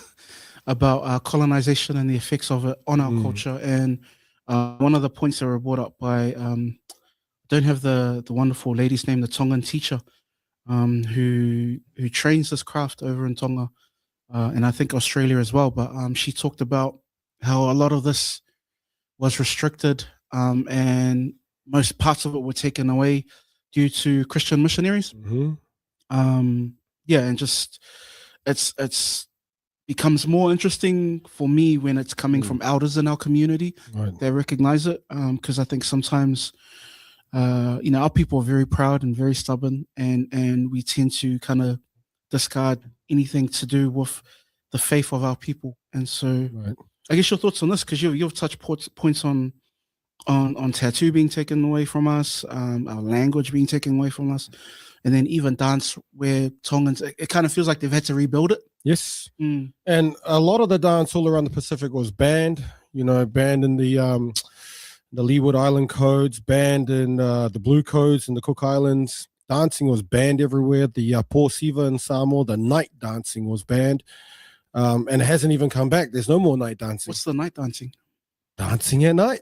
about colonization and the effects of it on our culture. And one of the points that were brought up by, don't have the wonderful lady's name, the Tongan teacher, who trains this craft over in Tonga, and I think Australia as well. But she talked about how a lot of this was restricted, and most parts of it were taken away due to Christian missionaries. And just it's becomes more interesting for me when it's coming from elders in our community. Right. They recognize it, because I think sometimes our people are very proud and very stubborn, and we tend to kind of discard anything to do with the faith of our people. And so I guess your thoughts on this, because you've touched points on tattoo being taken away from us, our language being taken away from us, and then even dance where Tongans, it kind of feels like they've had to rebuild it. Yes. And a lot of the dance all around the Pacific was banned, banned in the Leeward Island codes, banned in the Blue codes in the Cook Islands. Dancing was banned everywhere. The Port Siva in Samoa, the night dancing was banned. And it hasn't even come back. There's no more night dancing. What's the night dancing? Dancing at night.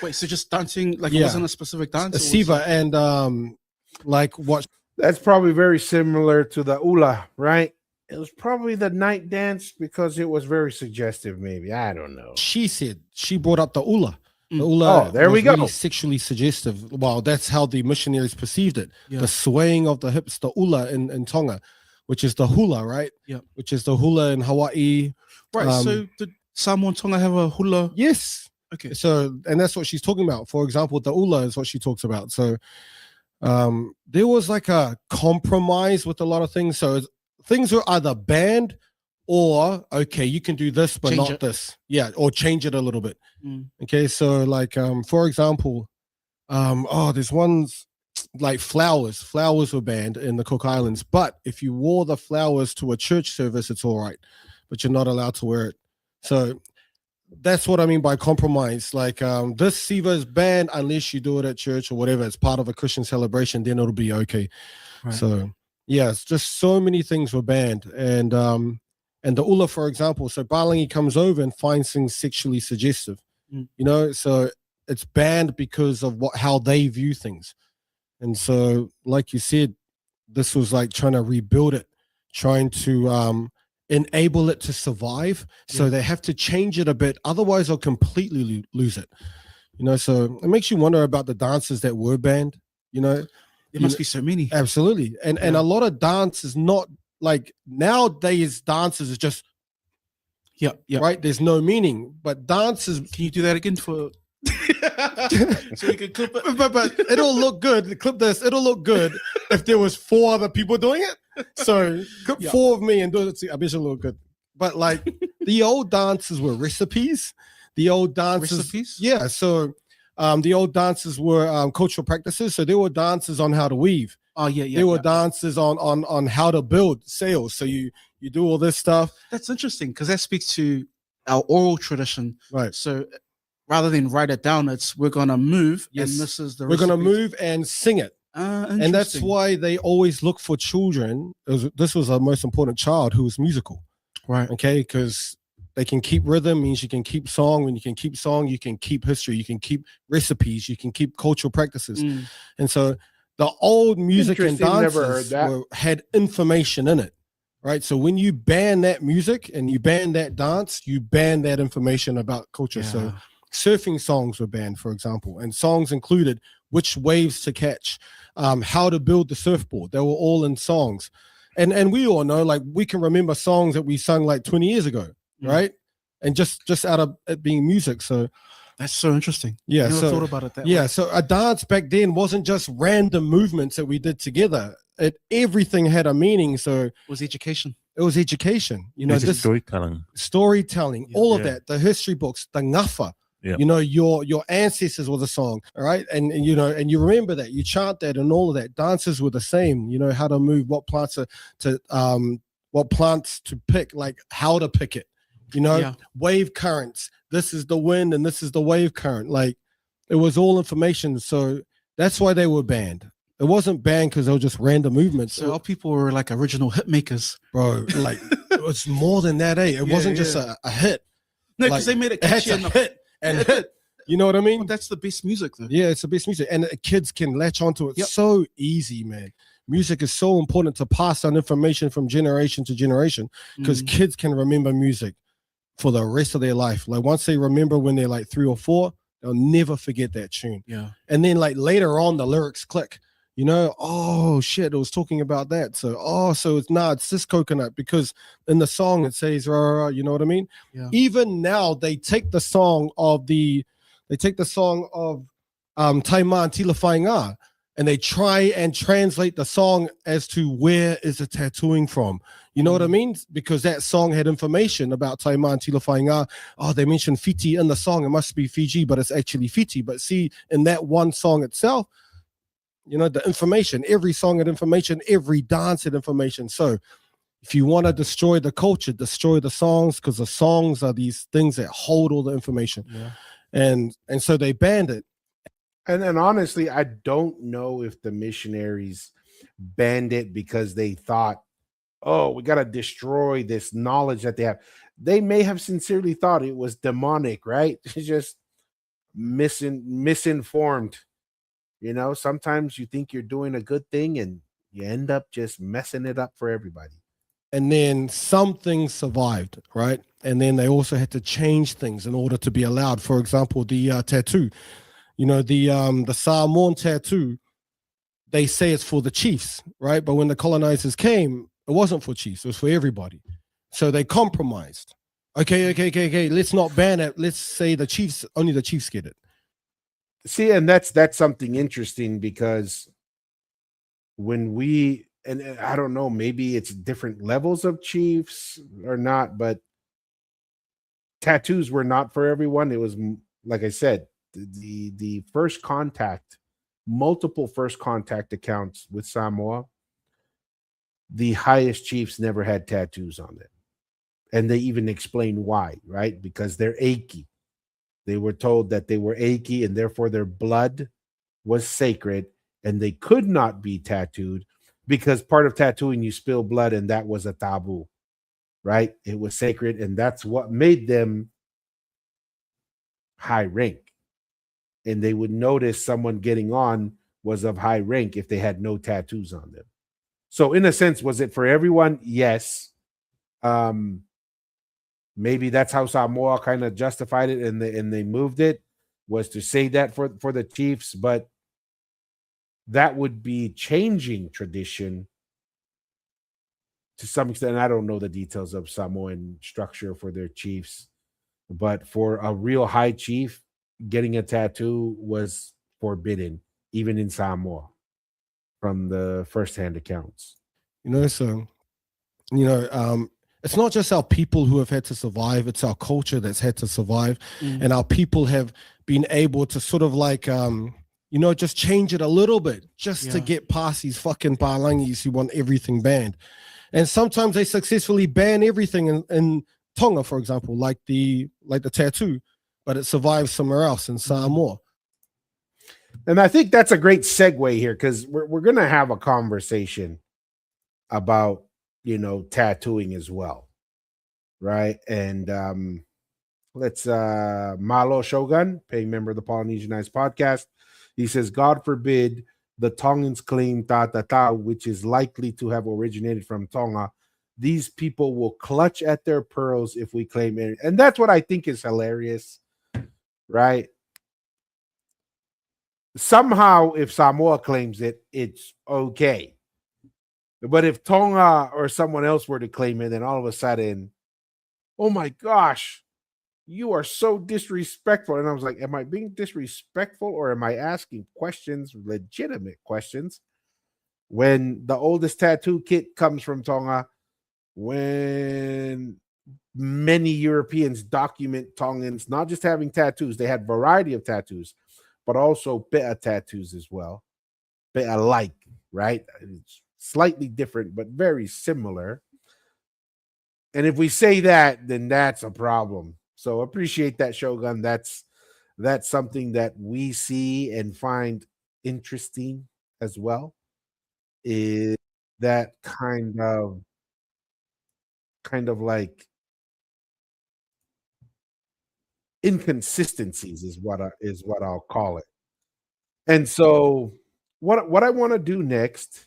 Wait, so just dancing, like it wasn't a specific dance? Siva and like what That's probably very similar to the ula, right? It was probably the night dance because it was very suggestive, maybe. I don't know. she said. She brought up the ula. The Mm. ula Oh, there we was really go. sexually suggestive. Well, that's how the missionaries perceived it. Yeah. The swaying of the hips, the ula in Tonga, which is the hula, right? Yeah. Which is the hula in Hawaii. Right. So did Samoa and Tonga have a hula? Yes. Okay. So, and that's what she's talking about. For example, the ula is what she talks about. So, there was like a compromise with a lot of things. So things were either banned or okay, you can do this, but Change not it. this. Yeah, or change it a little bit. Mm. Okay, so like for example, there's ones like flowers. Flowers were banned in the Cook Islands, but if you wore the flowers to a church service, it's all right, but you're not allowed to wear it. So that's what I mean by compromise. Like this siva is banned unless you do it at church or whatever. It's part of a Christian celebration, then it'll be okay. Right. So yeah, it's just so many things were banned. And the ula, for example, so Balangi comes over and finds things sexually suggestive. Mm. You know, so it's banned because of how they view things. And so, like you said, this was like trying to rebuild it, trying to enable it to survive. So Yeah. they have to change it a bit, otherwise they'll completely lose it. You know, so it makes you wonder about the dances that were banned. You know, There must be so many. absolutely, and Yeah. a lot of dance is not like nowadays. Dances is just Yeah. Yeah. right. There's no meaning, but dances. Can you do that again for? So we can clip it. But it'll look good. Clip this. It'll look good if there was 4 other people doing it. So clip Yeah. 4 of me and do it. I bet it'll look good. But like the old dances were recipes. The old dances, Recipes? yeah. So the old dances were cultural practices. So there were dances on how to weave. Oh yeah, yeah. There were yeah. dances on how to build sails. So you do all this stuff, That's interesting because that speaks to our oral tradition. right? So rather than write it down, it's we're gonna move, Yes. and this is the. We're gonna recipes. move and sing it. And that's Interesting. why they always look for children. This was our most important child who was musical, Right. okay? Because they can keep rhythm, means you can keep song. When you can keep song, you can keep history, you can keep recipes, you can keep cultural practices. Mm. And so the old music and Interesting, never heard dances that. had information in it, right? So when you ban that music and you ban that dance, you ban that information about culture. So Yeah. surfing songs were banned, for example, and songs included which waves to catch, how to build the surfboard. They were all in songs. And we all know, like, we can remember songs that we sung like 20 years ago, Mm. right? And just out of it being music. So That's so interesting. yeah, I never so thought about it that yeah, way. so a dance back then wasn't just random movements that we did together. Everything had a meaning. So It was education. it was education. You know, It's this storytelling. storytelling, Yeah. all of Yeah. that, the history books, the ngafa. Yeah. You know, your ancestors was a song, all right, and you know, and you remember that, you chant that, and all of that. Dances were the same. You know how to move, what plants to pick, like how to pick it. You know, Yeah. wave currents. This is the wind, and this is the wave current. Like it was all information. So that's why they were banned. It wasn't banned because they were just random movements. So our people were like original hit makers. Bro, like it was more than that. It Yeah, wasn't just yeah. a hit. No, because Like, they made it It had catchy to enough. hit and hit. You know what I mean? Well, that's the best music, though. Yeah, it's the best music, and kids can latch onto it Yep. so easy, man. Music is so important to pass on information from generation to generation because Mm. kids can remember music for the rest of their life. Like once they remember when they're like 3 or 4, they'll never forget that tune. Yeah. And then like later on, the lyrics click. You know, oh shit, it was talking about that. So it's this coconut because in the song it says rah, rah, rah, you know what I mean? Yeah. Even now they take the song of Taiman Tila Whainga and they try and translate the song as to where is the tattooing from. You know what I mean? Because that song had information about Taiman Tila Whainga. Oh, they mentioned Fiti in the song. It must be Fiji, but it's actually Fiti. But see, in that one song itself, you know, the information, every song had information, every dance had information. So if you want to destroy the culture, destroy the songs, because the songs are these things that hold all the information. Yeah. And so they banned it. And honestly, I don't know if the missionaries banned it because they thought, oh, we got to destroy this knowledge that they have. They may have sincerely thought it was demonic, right? It's just misinformed. You know, sometimes you think you're doing a good thing and you end up just messing it up for everybody. And then some things survived, right? And then they also had to change things in order to be allowed. For example, the tattoo, the Samoan tattoo, they say it's for the chiefs, right? But when the colonizers came, it wasn't for chiefs, it was for everybody. So they compromised. Okay, let's not ban it. Let's say only the chiefs get it. See, and that's something interesting, because when we, and I don't know, maybe it's different levels of chiefs or not, but tattoos were not for everyone. It was, like I said, the first contact, multiple first contact accounts with Samoa, the highest chiefs never had tattoos on them. And they even explain why, right? Because they're achy. They were told that they were achy, and therefore their blood was sacred, and they could not be tattooed, because part of tattooing, you spill blood, and that was a taboo, right? It was sacred, and that's what made them high rank. And they would notice someone getting on was of high rank if they had no tattoos on them. So in a sense, was it for everyone? Yes. Maybe that's how Samoa kind of justified it, and they moved it, was to say that for the chiefs, but that would be changing tradition to some extent. I don't know the details of Samoan structure for their chiefs, but for a real high chief, getting a tattoo was forbidden, even in Samoa, from the firsthand accounts. It's not just our people who have had to survive, it's our culture that's had to survive. And our people have been able to sort of like, just change it a little bit just to get past these fucking palangis who want everything banned. And sometimes they successfully ban everything in Tonga, for example, like the tattoo, but it survives somewhere else in Samoa. And I think that's a great segue here, because we're going to have a conversation about, tattooing as well, right? And let's Malo Shogun, paying member of the Polynesianized podcast, he says, God forbid the Tongans claim Tatata, which is likely to have originated from Tonga. These people will clutch at their pearls if we claim it. And that's what I think is hilarious, right? Somehow, if Samoa claims it, it's okay. But if Tonga or someone else were to claim it, then all of a sudden, oh my gosh, you are so disrespectful. And I was like, am I being disrespectful, or am I asking questions, legitimate questions? When the oldest tattoo kit comes from Tonga, when many Europeans document Tongans not just having tattoos, they had variety of tattoos, but also pe'a tattoos as well. Pe'a-like, right? It's slightly different, but very similar. And if we say that, then that's a problem. So appreciate that, Shogun. That's something that we see and find interesting as well. Is that kind of like inconsistencies is what I'll call it. And so what I want to do next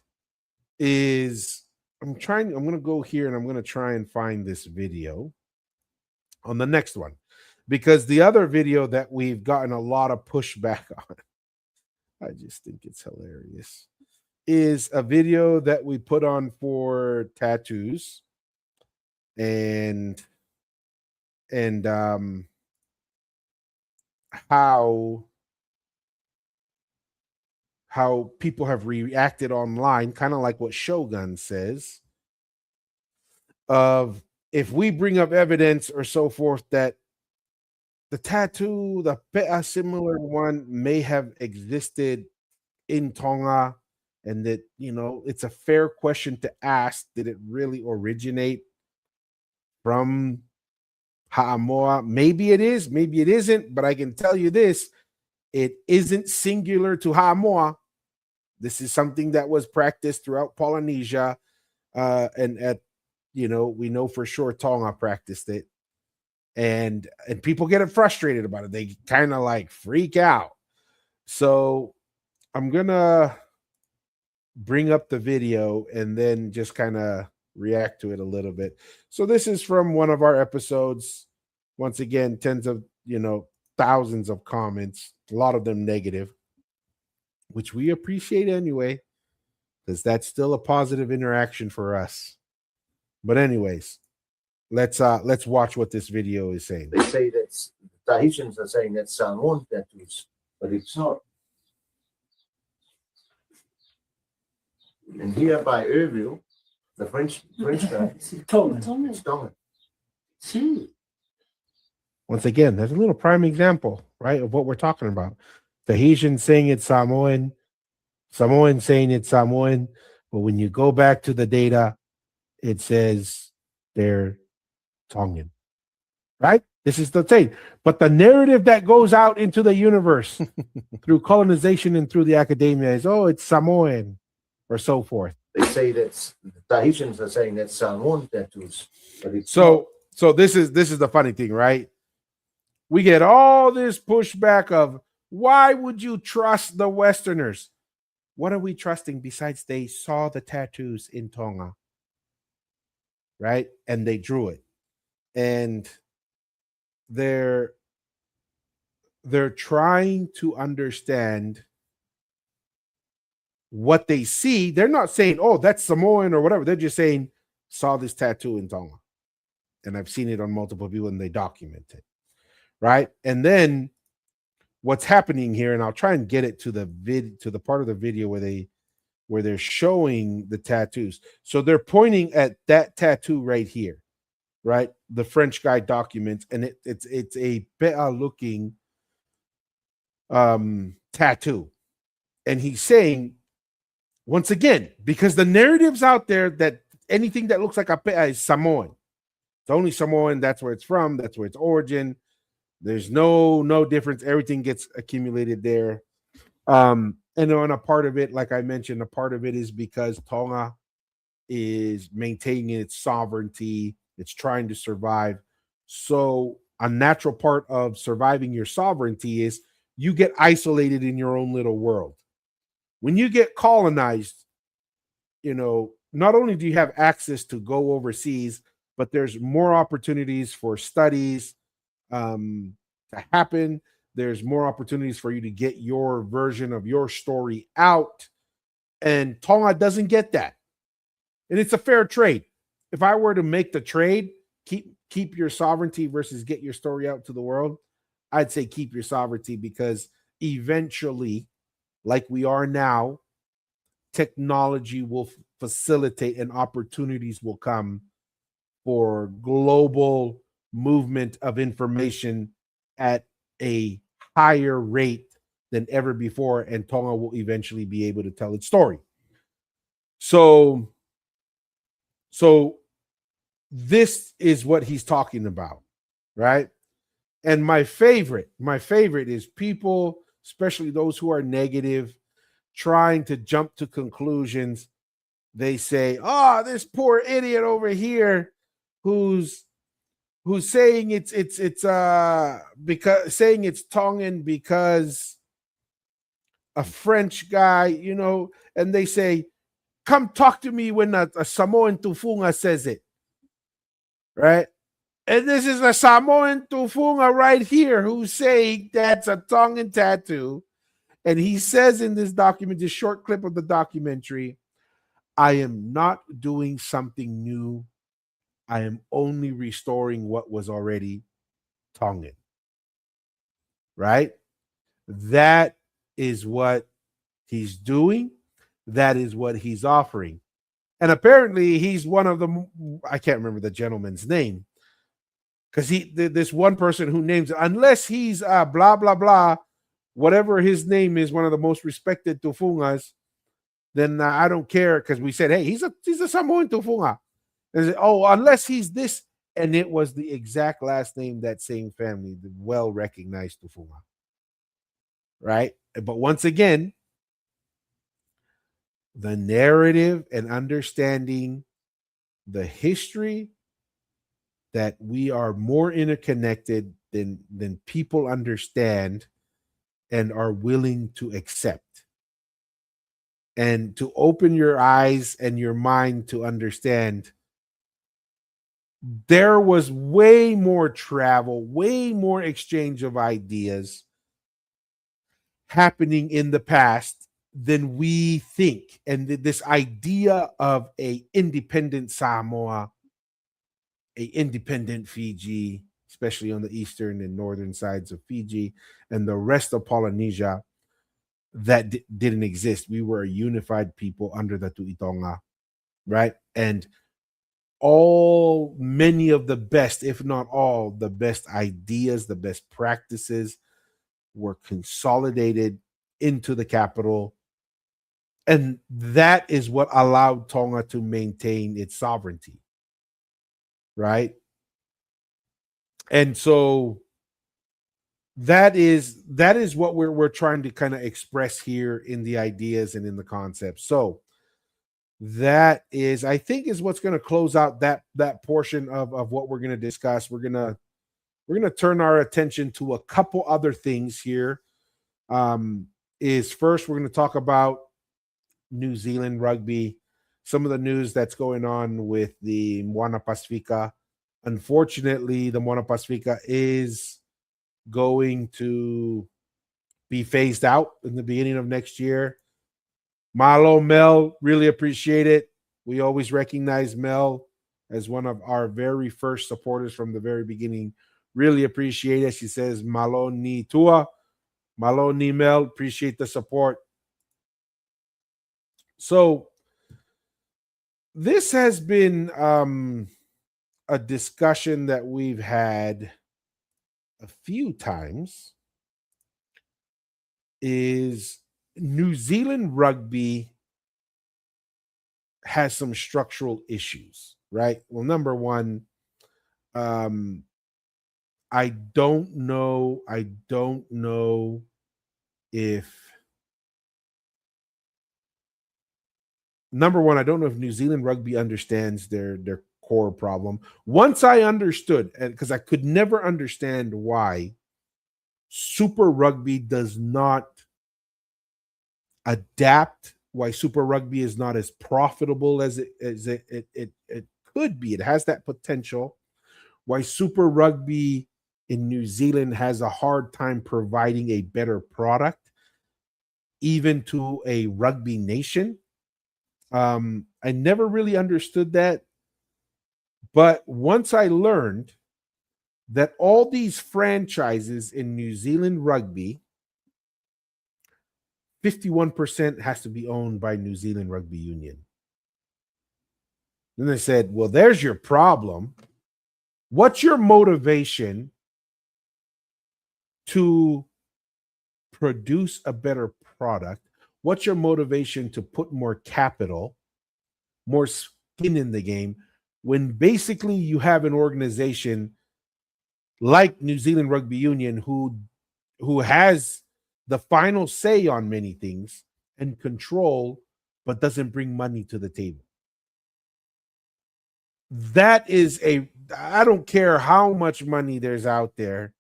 is I'm going to go here and I'm going to try and find this video on the next one, because the other video that we've gotten a lot of pushback on, I just think it's hilarious, is a video that we put on for tattoos and how people have reacted online, kind of like what Shogun says, of if we bring up evidence or so forth that the tattoo, the pe'a similar one, may have existed in Tonga, and that, it's a fair question to ask, did it really originate from Ha'amoa? Maybe it is, maybe it isn't, but I can tell you this, it isn't singular to Ha'amoa. This is something that was practiced throughout Polynesia, and we know for sure Tonga practiced it, and people get frustrated about it. They kind of like freak out. So I'm gonna bring up the video and then just kind of react to it a little bit. So this is from one of our episodes. Once again, tens of, thousands of comments, a lot of them negative, which we appreciate anyway, because that's still a positive interaction for us. But anyways, let's watch what this video is saying. They say that Tahitians are saying that's Samoan tattoos, but it's not. And here by Erville, the French guy, it's Tongan. Once again, that's a little prime example, right, of what we're talking about. Tahitian saying it's Samoan, Samoan saying it's Samoan, but when you go back to the data, it says they're Tongan, right? This is the thing. But the narrative that goes out into the universe through colonization and through the academia is, oh, it's Samoan or so forth. They say that the Tahitians are saying that's Samoan tattoos, but it's So this is the funny thing, right? We get all this pushback of why would you trust the Westerners? What are we trusting besides they saw the tattoos in Tonga, right? And they drew it. And they're trying to understand what they see. They're not saying, oh, that's Samoan or whatever. They're just saying, saw this tattoo in Tonga. And I've seen it on multiple people and they document it. Right. And then what's happening here, and I'll try and get it to the part of the video where they're showing the tattoos. So they're pointing at that tattoo right here, right? The French guy documents, and it's a better looking tattoo. And he's saying, once again, because the narrative's out there that anything that looks like a pea is Samoan. It's only Samoan, that's where it's from, that's where its origin. There's no difference. Everything gets accumulated there. And on a part of it, like I mentioned, a part of it is because Tonga is maintaining its sovereignty. It's trying to survive. So a natural part of surviving your sovereignty is you get isolated in your own little world. When you get colonized, not only do you have access to go overseas, but there's more opportunities for studies to happen. There's more opportunities for you to get your version of your story out. And Tonga doesn't get that. And it's a fair trade. If I were to make the trade, keep your sovereignty versus get your story out to the world, I'd say keep your sovereignty, because eventually, like we are now, technology will facilitate and opportunities will come for global movement of information at a higher rate than ever before, and Tonga will eventually be able to tell its story. So this is what he's talking about, right? And my favorite is people, especially those who are negative, trying to jump to conclusions. They say, oh, this poor idiot over here who's saying it's because saying it's Tongan because a French guy, and they say, come talk to me when a Samoan Tufunga says it, right? And this is a Samoan Tufunga right here who's saying that's a Tongan tattoo. And he says in this document, this short clip of the documentary, I am not doing something new. I am only restoring what was already Tongan. Right? That is what he's doing. That is what he's offering. And apparently he's one of the, I can't remember the gentleman's name, because this one person who names it, unless he's blah, blah, blah, whatever his name is, one of the most respected Tufungas, then I don't care, because we said, hey, he's a Samoan Tufunga. And said, oh, unless he's this, and it was the exact last name that same family, the well-recognized Tufunga. Right? But once again, the narrative and understanding the history, that we are more interconnected than people understand and are willing to accept. and to open your eyes and your mind to understand there was way more travel, way more exchange of ideas happening in the past than we think. And this idea of a independent Samoa, a independent Fiji, especially on the eastern and northern sides of Fiji and the rest of Polynesia, that didn't exist. We were a unified people under the Tu'itonga, right? And many of the best, if not all, the best ideas, the best practices were consolidated into the capital. And that is what allowed Tonga to maintain its sovereignty, right? And so that is what we're trying to kind of express here in the ideas and in the concepts. So that is, I think, is what's going to close out that portion of what we're going to discuss. We're gonna turn our attention to a couple other things here. Is first we're going to talk about New Zealand rugby, some of the news that's going on with the Moana Pacifica. Unfortunately, the Moana Pacifica is going to be phased out in the beginning of next year. Malo, Mel, really appreciate it. We always recognize Mel as one of our very first supporters from the very beginning. Really appreciate it. She says, Malo ni tua, Malo ni Mel, appreciate the support. So this has been a discussion that we've had a few times. Is New Zealand rugby has some structural issues, right? Well, number one, I don't know if New Zealand rugby understands their core problem. Once I understood, and because I could never understand why Super Rugby does not adapt, why Super Rugby is not as profitable as it could be. It has that potential. Why Super Rugby in New Zealand has a hard time providing a better product, even to a rugby nation. I never really understood that. But once I learned that all these franchises in New Zealand rugby, 51% has to be owned by New Zealand Rugby Union. Then they said, well, there's your problem. What's your motivation to produce a better product? What's your motivation to put more capital, more skin in the game, when basically you have an organization like New Zealand Rugby Union who has the final say on many things and control, but doesn't bring money to the table? That is I don't care how much money there's out there,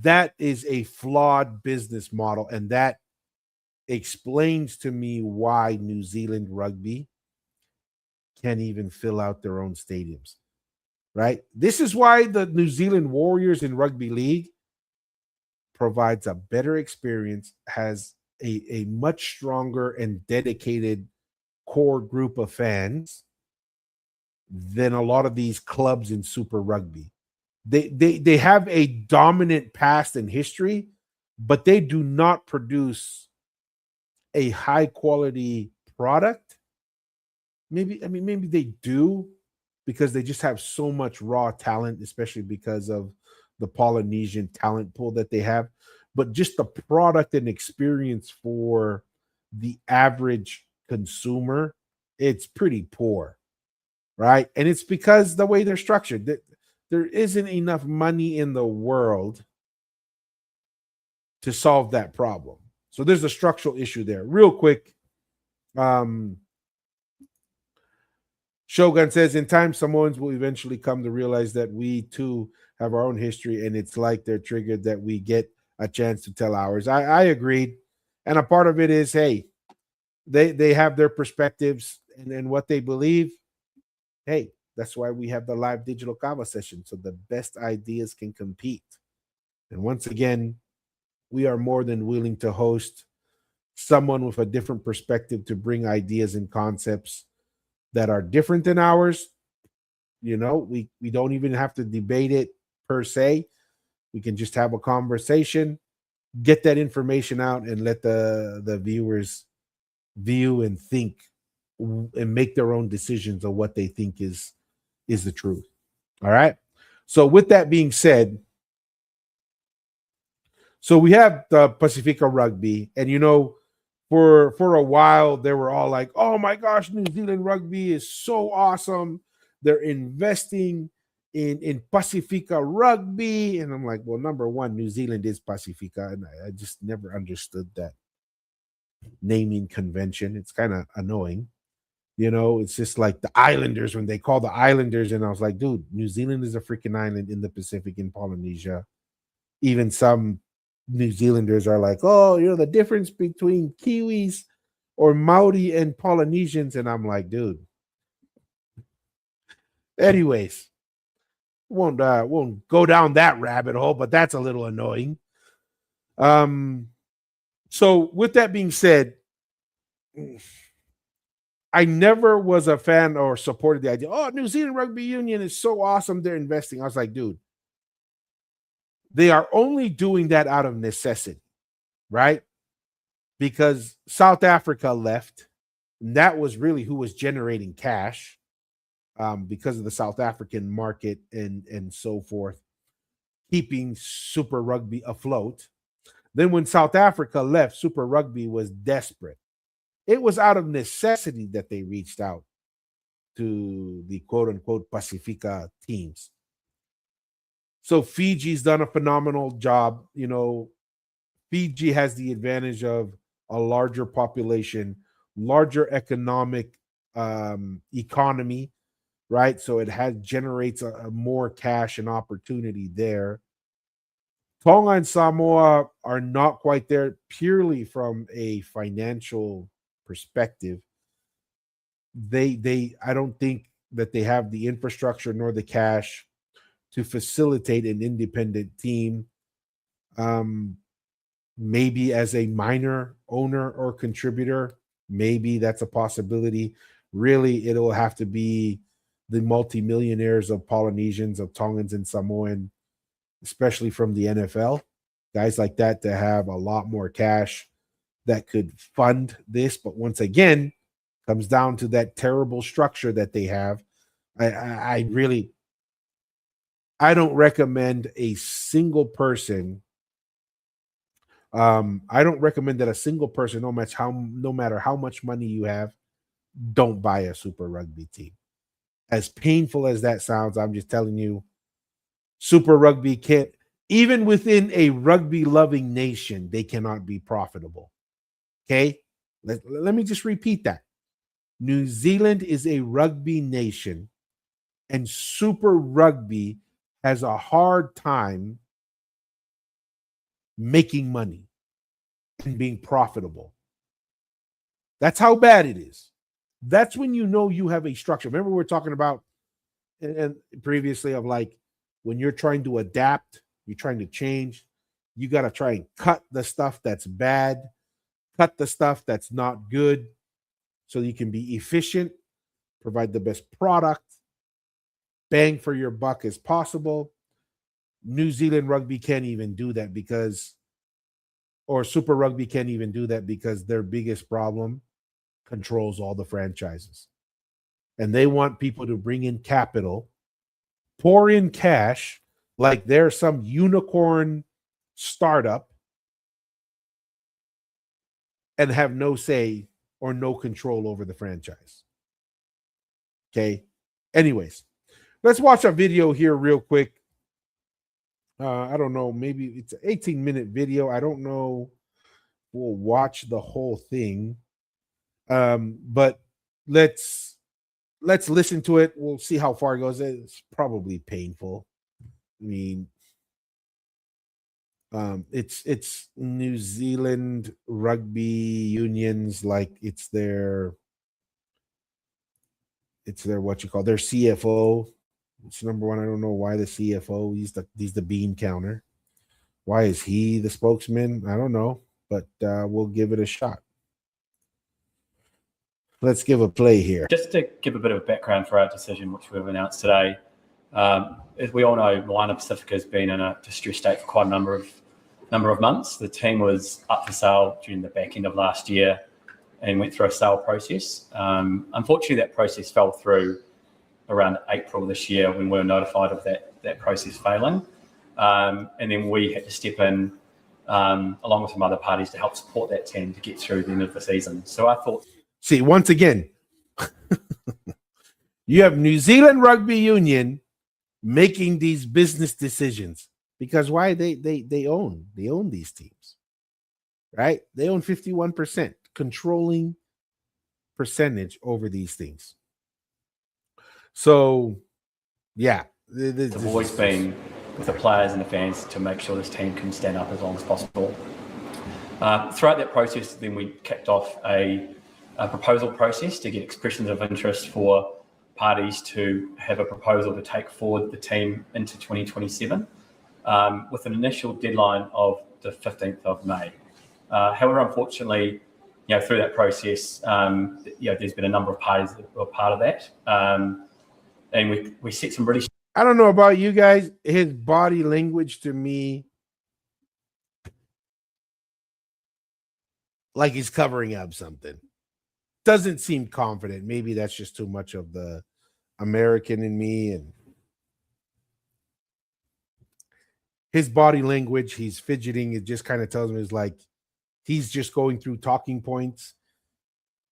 that is a flawed business model. And that explains to me why New Zealand rugby can't even fill out their own stadiums, right? This is why the New Zealand Warriors in rugby league provides a better experience, has a much stronger and dedicated core group of fans than a lot of these clubs in Super Rugby. They have a dominant past and history, but they do not produce a high quality product. Maybe they do, because they just have so much raw talent, especially because of the Polynesian talent pool that they have. But just the product and experience for the average consumer, it's pretty poor, right? And it's because the way they're structured, that there isn't enough money in the world to solve that problem. So there's a structural issue there. Real quick, Shogun says, in time, Samoans will eventually come to realize that we too have our own history, and it's like they're triggered that we get a chance to tell ours. I agreed. And a part of it is, hey, they have their perspectives and what they believe. Hey, that's why we have the live digital kava session, so the best ideas can compete. And once again, we are more than willing to host someone with a different perspective to bring ideas and concepts that are different than ours. We don't even have to debate it per se. We can just have a conversation, get that information out, and let the viewers view and think and make their own decisions of what they think is the truth. All right. So with that being said, so we have the Pacifica Rugby, and for a while they were all like, "Oh my gosh, New Zealand rugby is so awesome. They're investing in Pacifica Rugby." And I'm like, well, number one, New Zealand is Pacifica, and I just never understood that naming convention. It's kind of annoying. It's just like the Islanders when they call the Islanders, and I was like, dude, New Zealand is a freaking island in the Pacific in Polynesia. Even some New Zealanders are like, oh, the difference between Kiwis or Maori and Polynesians. And I'm like, dude. Anyways, won't go down that rabbit hole, but that's a little annoying. So with that being said, I never was a fan or supported the idea, oh, New Zealand Rugby Union is so awesome, they're investing. I was like, dude, they are only doing that out of necessity, right? Because South Africa left, and that was really who was generating cash because of the South African market and so forth, keeping Super Rugby afloat. Then when South Africa left, Super Rugby was desperate. It was out of necessity that they reached out to the quote-unquote Pacifica teams. So Fiji's done a phenomenal job. Fiji has the advantage of a larger population, larger economic economy, right? So it generates a more cash and opportunity there. Tonga and Samoa are not quite there purely from a financial perspective. I don't think that they have the infrastructure nor the cash to facilitate an independent team. Maybe as a minor owner or contributor, maybe that's a possibility. Really, it'll have to be the multimillionaires of Polynesians, of Tongans and Samoan, especially from the NFL, guys like that have a lot more cash that could fund this. But once again, comes down to that terrible structure that they have. I don't recommend a single person. I don't recommend that a single person, no matter how much money you have, don't buy a Super Rugby team. As painful as that sounds, I'm just telling you, Super Rugby can't, even within a rugby loving nation, they cannot be profitable. Okay? Let me just repeat that. New Zealand is a rugby nation, and Super Rugby has a hard time making money and being profitable. That's how bad it is. That's when you know you have a structure. Remember, we were talking about and previously of like when you're trying to adapt, you're trying to change, you got to try and cut the stuff that's bad, cut the stuff that's not good, so you can be efficient, provide the best product, bang for your buck as possible. New Zealand Rugby can't even do that or Super Rugby can't even do that because their biggest problem controls all the franchises. And they want people to bring in capital, pour in cash, like they're some unicorn startup, and have no say or no control over the franchise. Okay. Anyways, let's watch a video here real quick. I don't know, maybe it's an 18-minute video. I don't know. We'll watch the whole thing. But let's listen to it. We'll see how far it goes. It's probably painful. I mean, It's New Zealand Rugby Union's like it's their what you call their CFO. It's number one. I don't know why the CFO. He's the bean counter. Why is he the spokesman? I don't know, but we'll give it a shot. Let's give a play here. Just to give a bit of background for our decision, which we've announced today, as we all know, Moana Pacifica has been in a distressed state for quite a number of months. The team was up for sale during the back end of last year and went through a sale process. Unfortunately, that process fell through around April this year when we were notified of that process failing. And then we had to step in along with some other parties to help support that team to get through the end of the season. So I thought... See, once again, you have New Zealand Rugby Union making these business decisions because why? They own these teams, right? They own 51%, controlling percentage over these things. So, yeah. I've always been with the players and the fans to make sure this team can stand up as long as possible. Throughout that process, then we kicked off a proposal process to get expressions of interest for parties to have a proposal to take forward the team into 2027 with an initial deadline of the 15th of May. However, unfortunately, through that process, there's been a number of parties that were part of that. And we set some really... I don't know about you guys. His body language to me, like he's covering up something. Doesn't seem confident. Maybe that's just too much of the American in me. And his body language, he's fidgeting. It just kind of tells me it's like he's just going through talking points.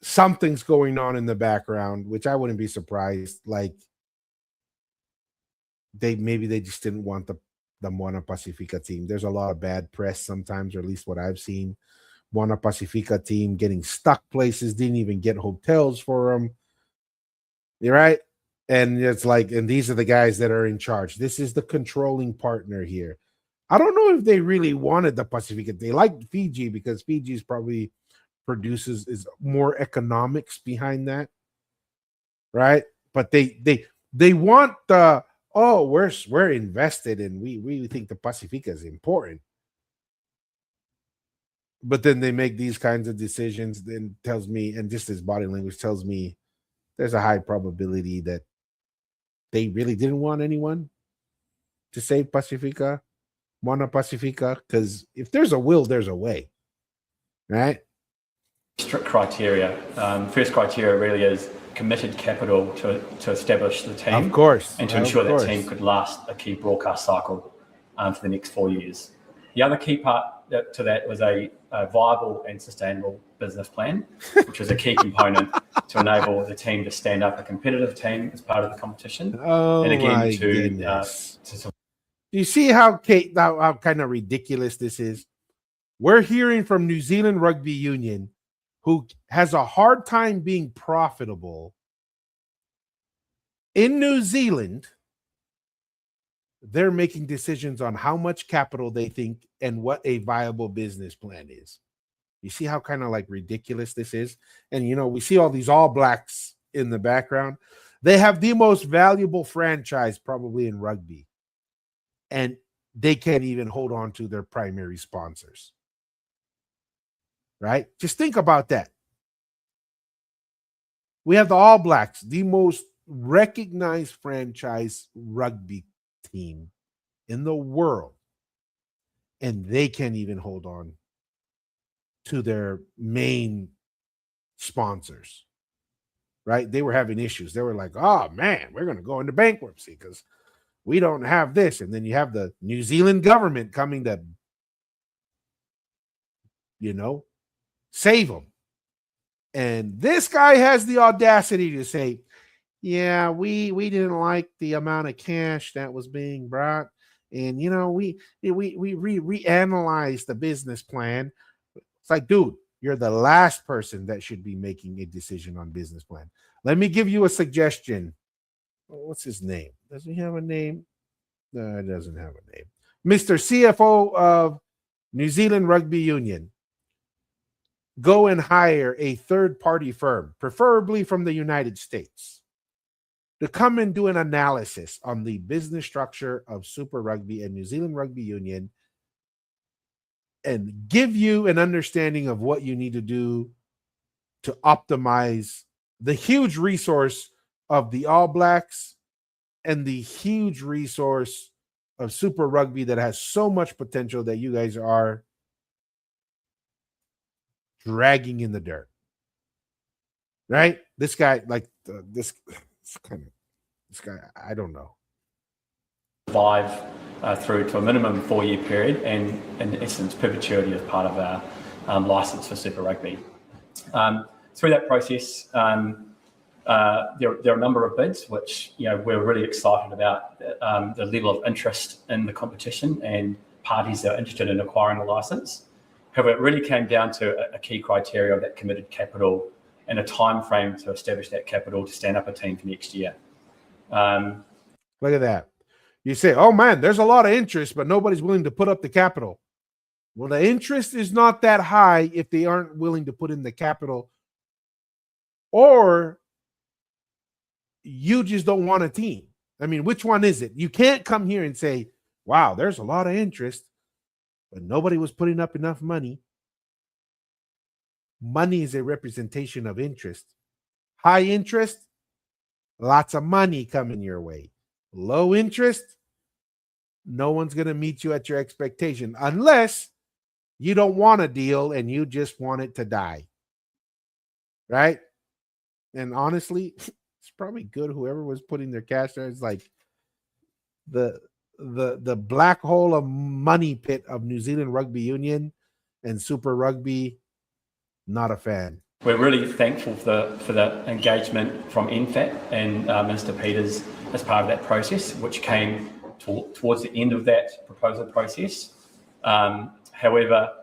Something's going on in the background, which I wouldn't be surprised. Like maybe they just didn't want the Moana Pacifica team. There's a lot of bad press sometimes, or at least what I've seen. Moana Pacifica team getting stuck places, didn't even get hotels for them. You're right. And it's like, and these are the guys that are in charge. This is the controlling partner here. I don't know if they really wanted the Pacifica. They liked Fiji because Fiji's probably is more economics behind that. Right. But they want the, we're invested and we really think the Pacifica is important. But then they make these kinds of decisions, then tells me, and just his body language tells me there's a high probability that they really didn't want anyone to save Pacifica, Moana Pacifica, because if there's a will, there's a way, right? Strict criteria. First criteria really is committed capital to establish the team. Of course. And to ensure that team could last a key broadcast cycle for the next 4 years. The other key part to that was a viable and sustainable business plan, which was a key component to enable the team to stand up a competitive team as part of the competition. And again, to you see how kind of ridiculous this is? We're hearing from New Zealand Rugby Union, who has a hard time being profitable in New Zealand. They're making decisions on how much capital they think and what a viable business plan is. You see how kind of like ridiculous this is? And, we see all these All Blacks in the background. They have the most valuable franchise probably in rugby. And they can't even hold on to their primary sponsors. Right? Just think about that. We have the All Blacks, the most recognized franchise rugby team in the world, and they can't even hold on to their main sponsors, right? They were having issues. They were like, oh man, we're going to go into bankruptcy because we don't have this. And then you have the New Zealand government coming to, save them. And this guy has the audacity to say, yeah, we didn't like the amount of cash that was being brought. And, we reanalyzed the business plan. It's like, dude, you're the last person that should be making a decision on business plan. Let me give you a suggestion. What's his name? Does he have a name? No, it doesn't have a name. Mr. CFO of New Zealand Rugby Union, go and hire a third-party firm, preferably from the United States, to come and do an analysis on the business structure of Super Rugby and New Zealand Rugby Union and give you an understanding of what you need to do to optimize the huge resource of the All Blacks and the huge resource of Super Rugby that has so much potential that you guys are dragging in the dirt. Right? This guy, like this guy, I don't know. Survive through to a minimum 4-year period and, in essence, perpetuity as part of our license for Super Rugby. Through that process, there are a number of bids which we're really excited about the level of interest in the competition and parties that are interested in acquiring a license. However, it really came down to a key criteria of that committed capital and a time frame to establish that capital to stand up a team for next year. Look at that. You say, oh man, there's a lot of interest, but nobody's willing to put up the capital. Well, the interest is not that high if they aren't willing to put in the capital, or you just don't want a team. I mean, which one is it? You can't come here and say, wow, there's a lot of interest, but nobody was putting up enough money. Money is a representation of interest. High interest, lots of money coming your way. Low interest, no one's going to meet you at your expectation unless you don't want a deal and you just want it to die. Right? And honestly, it's probably good whoever was putting their cash there is like the black hole of money pit of New Zealand Rugby Union and Super Rugby. Not a fan. We're really thankful for the engagement from NFAT and Minister Peters as part of that process, which came towards the end of that proposal process. However,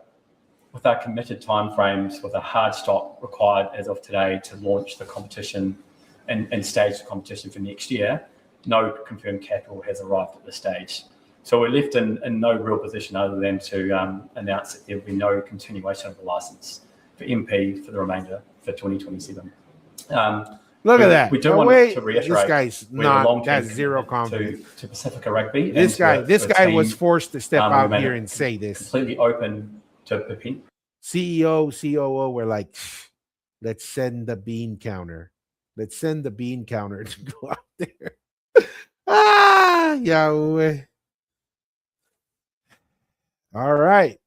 with our committed timeframes, with a hard stop required as of today to launch the competition and stage the competition for next year, no confirmed capital has arrived at this stage. So we're left in no real position other than to announce that there will be no continuation of the licence for MP for the remainder for 2027. Look at that. We do want to reiterate this guy's not got zero confidence to Pacifica Rugby. This guy was forced to step out here and say this. Completely open to CEO, COO were like, let's send the bean counter. Let's send the bean counter to go out there. Yahweh. All right.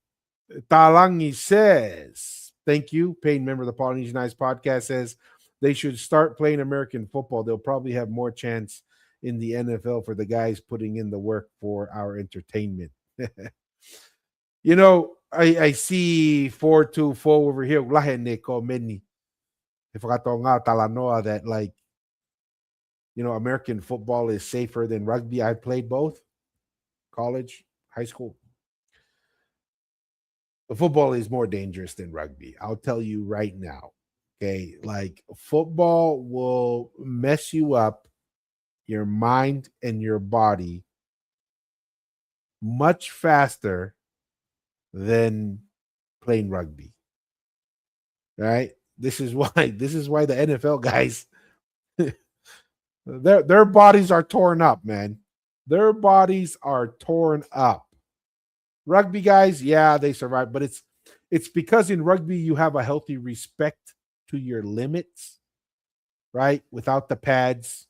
Talangi says, thank you. Paying member of the Polynesian Eyes podcast says they should start playing American football. They'll probably have more chance in the NFL for the guys putting in the work for our entertainment. I see 424 over here. If I got talanoa that American football is safer than rugby. I played both, college, high school. The football is more dangerous than rugby. I'll tell you right now. Okay, football will mess you up, your mind and your body, much faster than playing rugby. Right? This is why the NFL guys their bodies are torn up, man. Their bodies are torn up. Rugby guys, yeah, they survive, but it's because in rugby you have a healthy respect to your limits, right? Without the pads,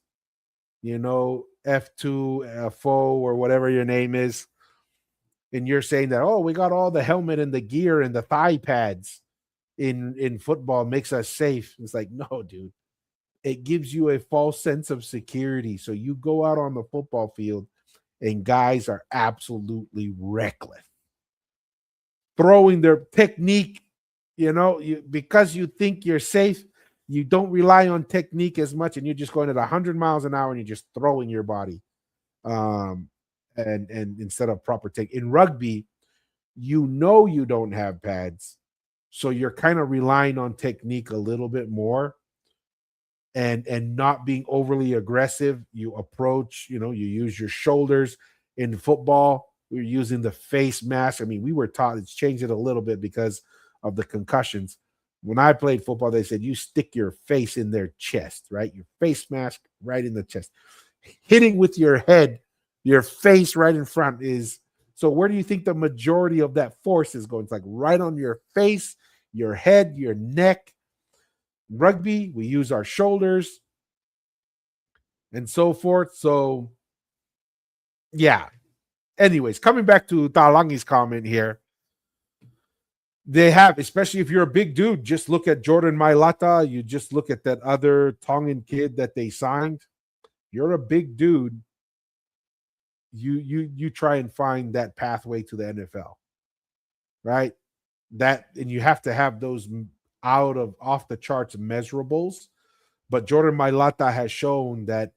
F2, FO, or whatever your name is. And you're saying that, oh, we got all the helmet and the gear and the thigh pads in football makes us safe. It's like, no, dude. It gives you a false sense of security. So you go out on the football field and guys are absolutely reckless. Throwing their technique, because you think you're safe, you don't rely on technique as much, and you're just going at 100 miles an hour and you're just throwing your body. And instead of proper take. In rugby, you don't have pads. So you're kind of relying on technique a little bit more. And not being overly aggressive. You approach, you use your shoulders. In football, We were using the face mask. I mean, we were taught, it's changed it a little bit because of the concussions. When I played football, they said you stick your face in their chest, right? Your face mask right in the chest. Hitting with your head, your face right in front is, so where do you think the majority of that force is going? It's like right on your face, your head, your neck. Rugby, we use our shoulders and so forth. So, yeah. Anyways, coming back to Talangi's comment here, they have, especially if you're a big dude, just look at Jordan Mailata. You just look at that other Tongan kid that they signed. You're a big dude. You try and find that pathway to the NFL, right? That, and you have to have those off the charts measurables. But Jordan Mailata has shown that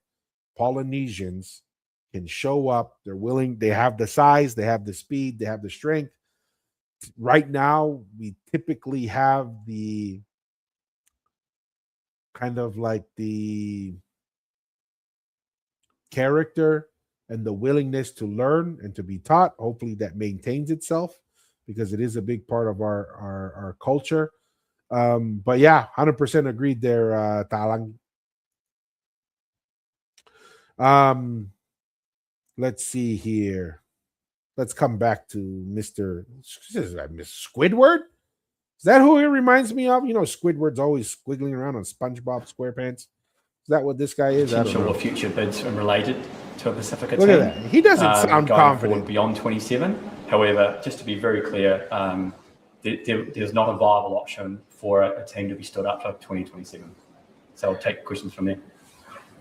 Polynesians can show up. They're willing. They have the size. They have the speed. They have the strength. Right now, we typically have the kind of like the character and the willingness to learn and to be taught. Hopefully that maintains itself because it is a big part of our culture. But yeah, 100% agreed there, Talang. Let's see here. Let's come back to Mr. Squidward. Is that who he reminds me of? You know, Squidward's always squiggling around on SpongeBob SquarePants. Is that what this guy is? I don't know. Potential or future bids related to a Pacifica Look team. at that. He doesn't sound going confident. forward beyond 27. However, just to be very clear, there's not a viable option for a team to be stood up for 2027. So I'll take questions from there.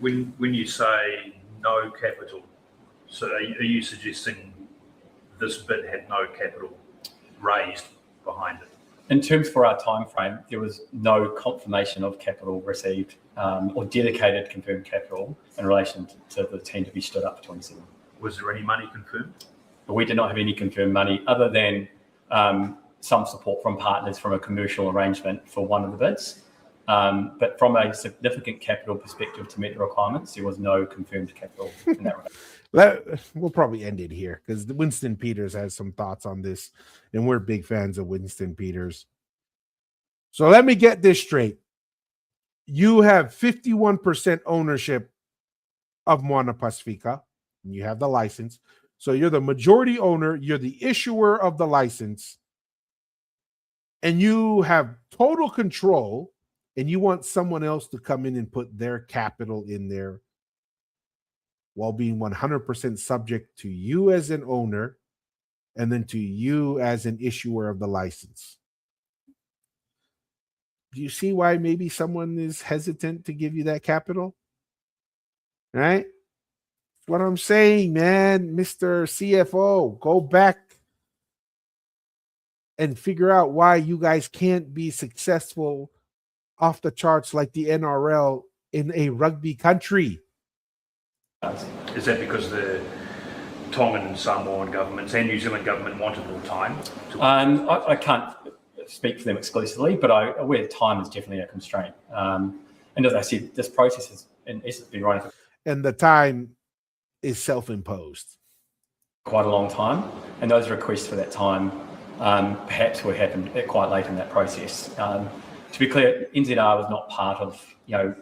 When you say no capital, so are you suggesting this bid had no capital raised behind it? In terms for our time frame, there was no confirmation of capital received or dedicated confirmed capital in relation to the team to be stood up for 27. Was there any money confirmed? We did not have any confirmed money other than some support from partners from a commercial arrangement for one of the bids. But from a significant capital perspective to meet the requirements, there was no confirmed capital in that regard. We'll probably end it here because Winston Peters has some thoughts on this, and we're big fans of Winston Peters. So let me get this straight. You have 51% ownership of Moana Pacifica, and you have the license. So you're the majority owner, you're the issuer of the license, and you have total control, and you want someone else to come in and put their capital in there while being 100% subject to you as an owner and then to you as an issuer of the license. Do you see why maybe someone is hesitant to give you that capital? Right? What I'm saying, man, Mr. CFO, go back and figure out why you guys can't be successful off the charts like the NRL in a rugby country. Is that because the Tongan and Samoan governments and New Zealand government wanted more time? I can't speak for them exclusively, but I'm aware time is definitely a constraint. And as I said, this process has in essence been running for and the time is self-imposed. Quite a long time, and those requests for that time perhaps would happen quite late in that process. To be clear, NZR was not part of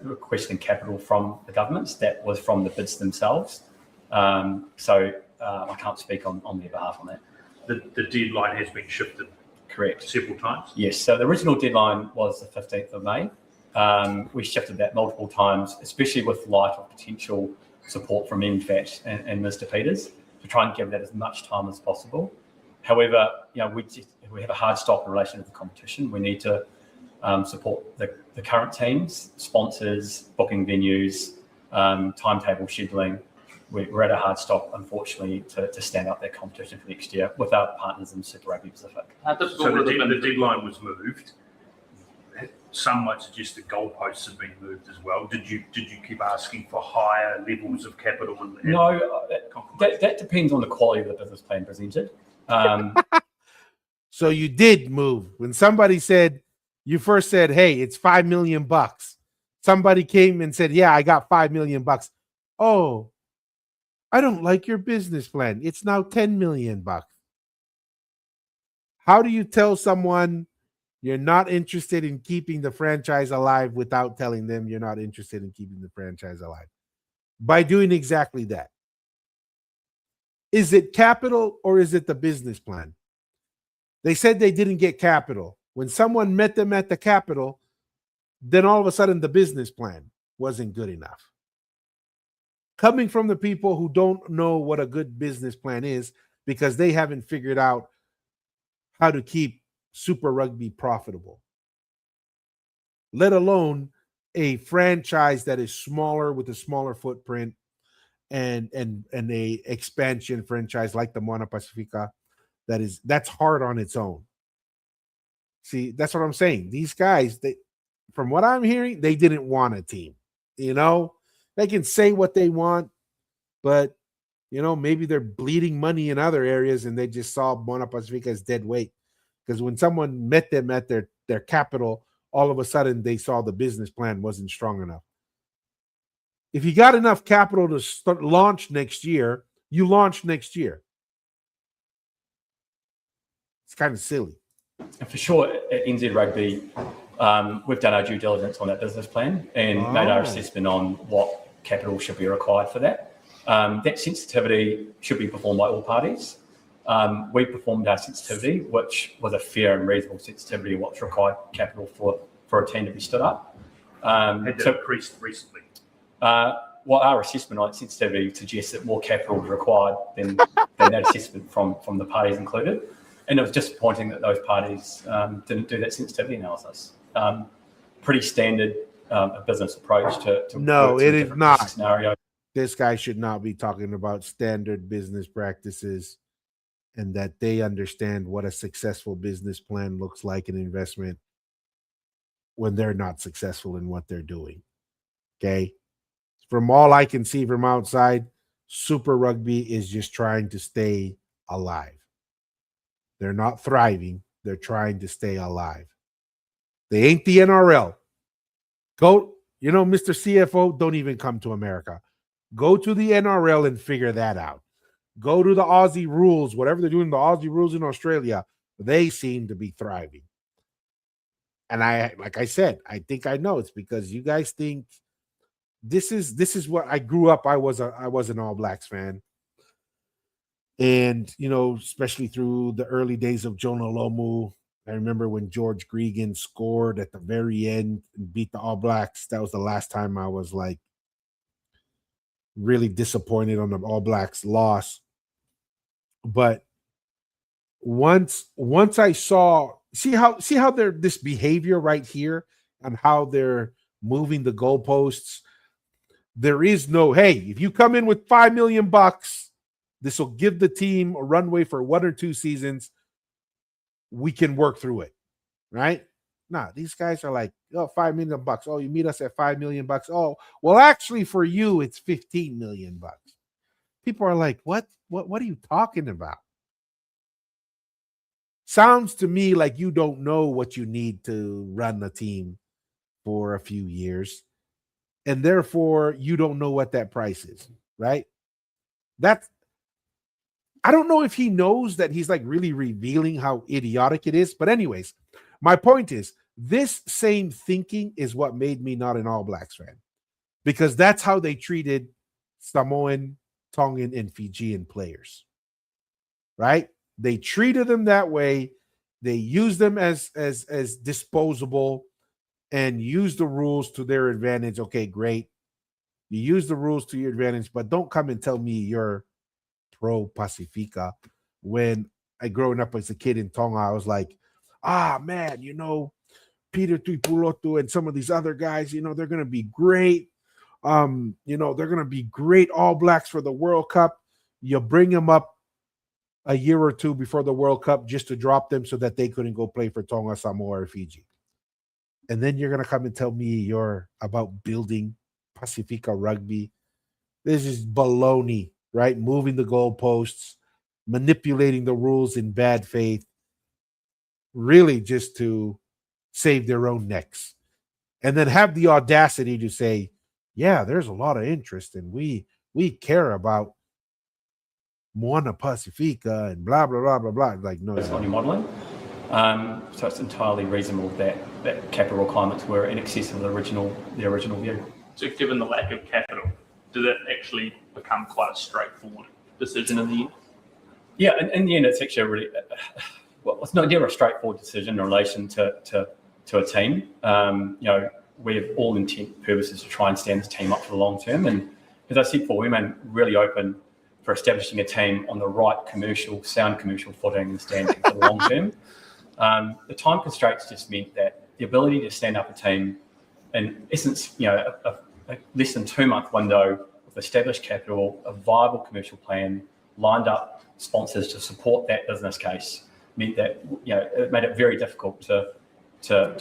requesting capital from the governments. That was from the bids themselves. So I can't speak on their behalf on that. The deadline has been shifted. Correct. Several times. Yes. So the original deadline was the 15th of May. We shifted that multiple times, especially with light of potential support from MFAT and Mr. Peters to try and give that as much time as possible. However, we have a hard stop in relation to the competition. We need to support the current teams, sponsors, booking venues, timetable scheduling. We're at a hard stop, unfortunately, to stand up that competition for next year with our partners in Super Rugby Pacific. So the deadline was moved. Some might suggest the goalposts have been moved as well. Did you keep asking for higher levels of capital? No, that depends on the quality of the business plan presented. So you did move when somebody said, you first said, "Hey, it's $5 million." Somebody came and said, "Yeah, I got $5 million." Oh, I don't like your business plan. It's now 10 million bucks. How do you tell someone you're not interested in keeping the franchise alive without telling them you're not interested in keeping the franchise alive? By doing exactly that. Is it capital or is it the business plan? They said they didn't get capital. When someone met them at the capital, then all of a sudden the business plan wasn't good enough. Coming from the people who don't know what a good business plan is because they haven't figured out how to keep Super Rugby profitable, let alone a franchise that is smaller with a smaller footprint and a expansion franchise like the Moana Pacifica that's hard on its own. See, that's what I'm saying. These guys, from what I'm hearing, they didn't want a team. You know, they can say what they want, but maybe they're bleeding money in other areas and they just saw Moana Pacifica as dead weight. Because when someone met them at their capital, all of a sudden they saw the business plan wasn't strong enough. If you got enough capital to launch next year, you launch next year. It's kind of silly. And for sure, at NZ Rugby, we've done our due diligence on that business plan and made our assessment on what capital should be required for that. That sensitivity should be performed by all parties. We performed our sensitivity, which was a fair and reasonable sensitivity of what's required capital for a team to be stood up. Had that increased recently? Well, our assessment on sensitivity suggests that more capital was required than that assessment from the parties included. And it was disappointing that those parties didn't do that sensitivity analysis. Pretty standard business approach to no, it is not. Scenario. This guy should not be talking about standard business practices and that they understand what a successful business plan looks like in investment when they're not successful in what they're doing. Okay? From all I can see from outside, Super Rugby is just trying to stay alive. They're not thriving. They're trying to stay alive. They ain't the NRL. Go, Mr. CFO, don't even come to America. Go to the NRL and figure that out. Go to the Aussie rules, whatever they're doing, the Aussie rules in Australia. They seem to be thriving. And like I said, I think I know it's because you guys think this is what I grew up. I was an All Blacks fan. And, especially through the early days of Jonah Lomu, I remember when George Gregan scored at the very end and beat the All Blacks. That was the last time I was like really disappointed on the All Blacks loss. But once I saw, see how they're this behavior right here and how they're moving the goalposts. There is no, hey, if you come in with $5 million, this will give the team a runway for 1 or 2 seasons. We can work through it, right? Nah, these guys are like, oh, $5 million. Oh, you meet us at $5 million. Oh, well, actually, for you, it's $15 million. People are like, what are you talking about? Sounds to me like you don't know what you need to run a team for a few years, and therefore you don't know what that price is, right? I don't know if he knows that he's like really revealing how idiotic it is. But anyways, my point is this same thinking is what made me not an All Blacks fan, because that's how they treated Samoan, Tongan, and Fijian players, right? They treated them that way. They used them as disposable and used the rules to their advantage. Okay, great. You use the rules to your advantage, but don't come and tell me you're pro Pacifica. When I growing up as a kid in Tonga, I was like, man, Peter Tuipulotu and some of these other guys, they're going to be great. They're going to be great All Blacks for the World Cup. You bring them up a year or two before the World Cup just to drop them so that they couldn't go play for Tonga, Samoa, or Fiji. And then you're going to come and tell me you're about building Pacifica rugby. This is baloney, right? Moving the goalposts, manipulating the rules in bad faith, really just to save their own necks. And then have the audacity to say, yeah, there's a lot of interest and we care about Moana Pacifica and blah, blah, blah, blah, blah. Like, no, It's on your modelling. So it's entirely reasonable that capital requirements were in excess of the original view. So given the lack of capital, did it actually become quite a straightforward decision in the end? Yeah, in the end, it's actually a really, well, it's not never a straightforward decision in relation to a team. We have all intent purposes to try and stand this team up for the long term. And as I said before, we remain really open for establishing a team on the right sound commercial footing and standing for the long term. The time constraints just meant that the ability to stand up a team, in essence, a less than 2-month window with established capital, a viable commercial plan, lined up sponsors to support that business case, meant that it made it very difficult to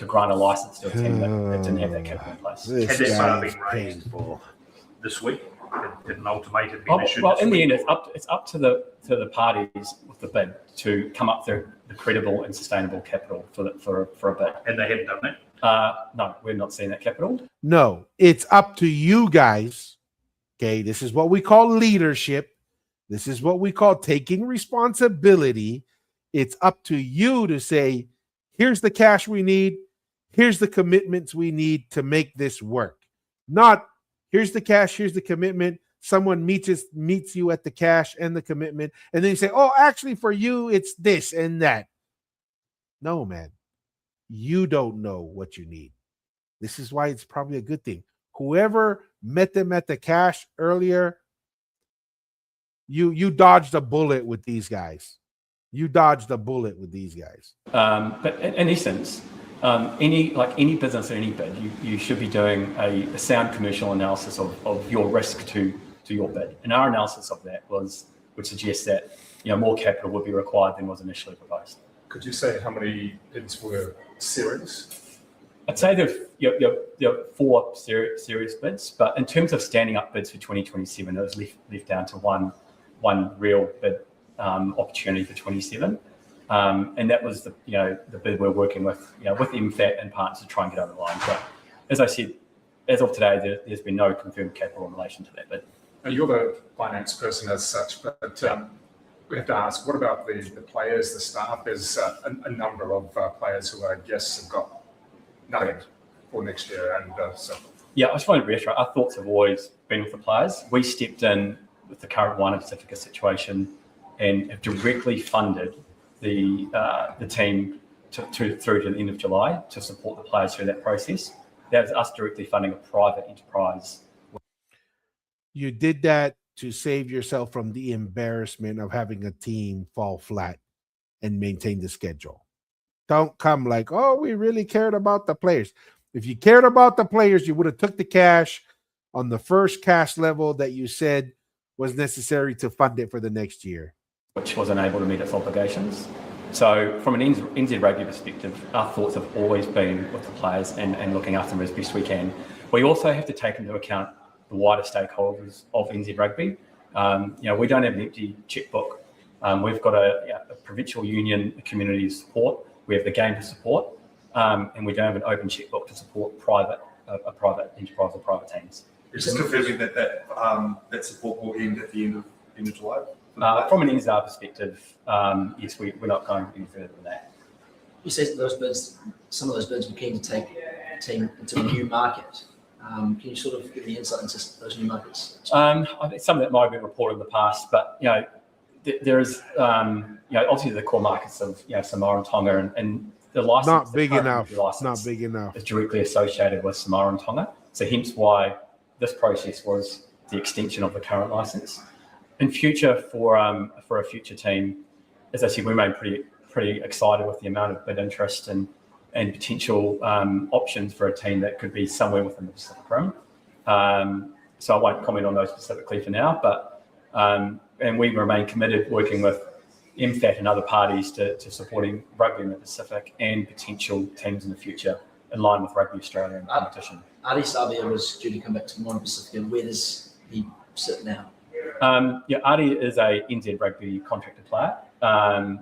grant a license to a team that didn't have that capital in place. Had that part been raised this week? Did an ultimatum be issued? Well, in the end, it's up to the parties with the bid to come up with the credible and sustainable capital for a bid. And they haven't done that? No, we're not seeing that capital. No, it's up to you guys. Okay, this is what we call leadership. This is what we call taking responsibility. It's up to you to say, here's the cash we need. Here's the commitments we need to make this work. Not, here's the cash, here's the commitment. Someone meets you at the cash and the commitment. And then you say, oh, actually for you, it's this and that. No, man. You don't know what you need. This is why it's probably a good thing. Whoever met them at the cash earlier, you dodged a bullet with these guys. You dodged a bullet with these guys. But in essence, any business or any bid, you should be doing a sound commercial analysis of your risk to your bid. And our analysis of that would suggest that more capital would be required than was initially proposed. Could you say how many bids were serious? I'd say there are 4 serious bids, but in terms of standing up bids for 2027, it was left down to one real bid opportunity for 27. And that was the bid we're working with MFAT and partners to try and get over the line. But as I said, as of today, there's been no confirmed capital in relation to that bid. You're the finance person as such, but we have to ask, what about the players, the staff? There's a number of players who I guess have got nothing for next year. And Yeah, I just want to reiterate, our thoughts have always been with the players. We stepped in with the current Moana Pacifica situation and have directly funded the team through to the end of July to support the players through that process. That was us directly funding a private enterprise. You did that to save yourself from the embarrassment of having a team fall flat and maintain the schedule. Don't come like, oh, we really cared about the players. If you cared about the players, you would have took the cash on the first cash level that you said was necessary to fund it for the next year. Which wasn't able to meet its obligations. So from an NZ Rugby perspective, our thoughts have always been with the players and looking after them as best we can. We also have to take into account the wider stakeholders of NZ Rugby. We don't have an empty checkbook. We've got a provincial union, a community to support. We have the game to support, and we don't have an open checkbook to support a private enterprise or private teams. It's just confirming that support will end at the end of July. From an NZR perspective, yes, we're not going any further than that. You said some of those bids were keen to take the team into a new market. Can you sort of give me insight into those new markets? I think some of that might have been reported in the past, but there is obviously the core markets of Samoa and Tonga, and the license not big enough. Not big enough. Is directly associated with Samoa and Tonga. So hence why this process was the extension of the current license. In future, for a future team, as I said, we remain pretty excited with the amount of bid interest and potential options for a team that could be somewhere within the Pacific Rim. So I won't comment on those specifically for now, but and we remain committed working with MFAT and other parties to supporting rugby in the Pacific and potential teams in the future in line with Rugby Australia and competition. Adi Savia was due to come back to Moana Pacifica. Where does he sit now? Adi is a NZ Rugby contracted player,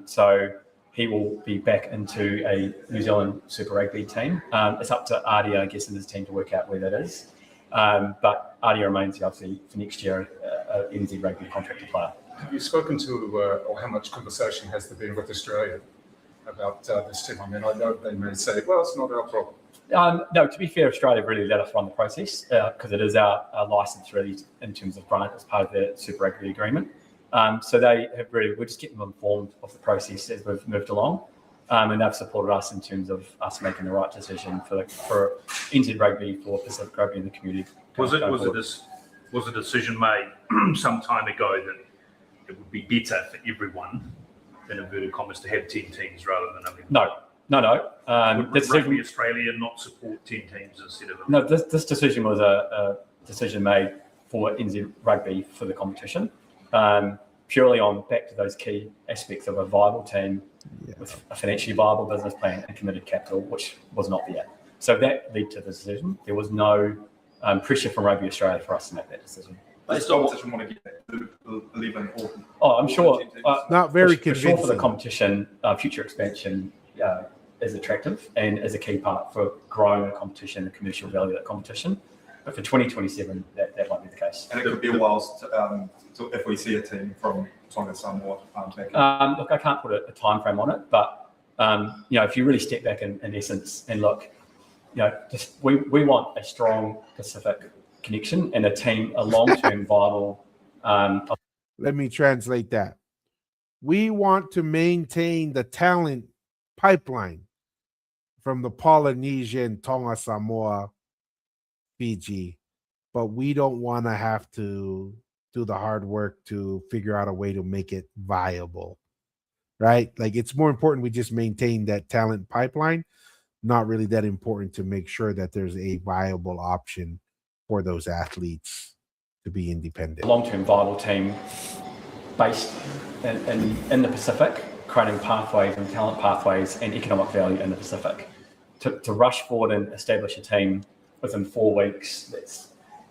so he will be back into a New Zealand Super Rugby team. It's up to Adi, I guess, and his team to work out where that is. But Adi remains, obviously, for next year, a NZ Rugby contracted player. Have you spoken to, or how much conversation has there been with Australia about this team? I mean, I know they may say, well, it's not our problem. No, to be fair, Australia really let us run the process because it is our license really in terms of grant as part of the Super Rugby agreement. So they have really, we're just getting them informed of the process as we've moved along. And they've supported us in terms of us making the right decision for NZ Rugby, for Pacific Rugby in the community. Was a decision made some time ago that it would be better for everyone, in inverted commas, to have 10 teams rather than 11? No. Would Rugby Australia not support 10 teams instead of 11? No, this decision was a decision made for NZ Rugby for the competition, purely on back to those key aspects of a viable team with a financially viable business plan and committed capital, which was not there. So that led to the decision. There was no pressure from Rugby Australia for us to make that decision. Based on what you want to get to 11 or... Oh, I'm sure. Not very for convincing. sure for the competition, future expansion is attractive and is a key part for growing the competition, the commercial value of that competition. But for 2027, that won't be the case. And it could be a while if we see a team from Tonga Samoa back. Look, I can't put a time frame on it, but if you really step back in essence and look, just we want a strong Pacific connection and a long-term viable. Let me translate that. We want to maintain the talent pipeline from the Polynesian, Tonga, Samoa, Fiji, but we don't want to have to do the hard work to figure out a way to make it viable, right? Like, it's more important we just maintain that talent pipeline, not really that important to make sure that there's a viable option for those athletes to be independent. Long-term viable team based in the Pacific, creating pathways and talent pathways and economic value in the Pacific. To rush forward and establish a team within 4 weeks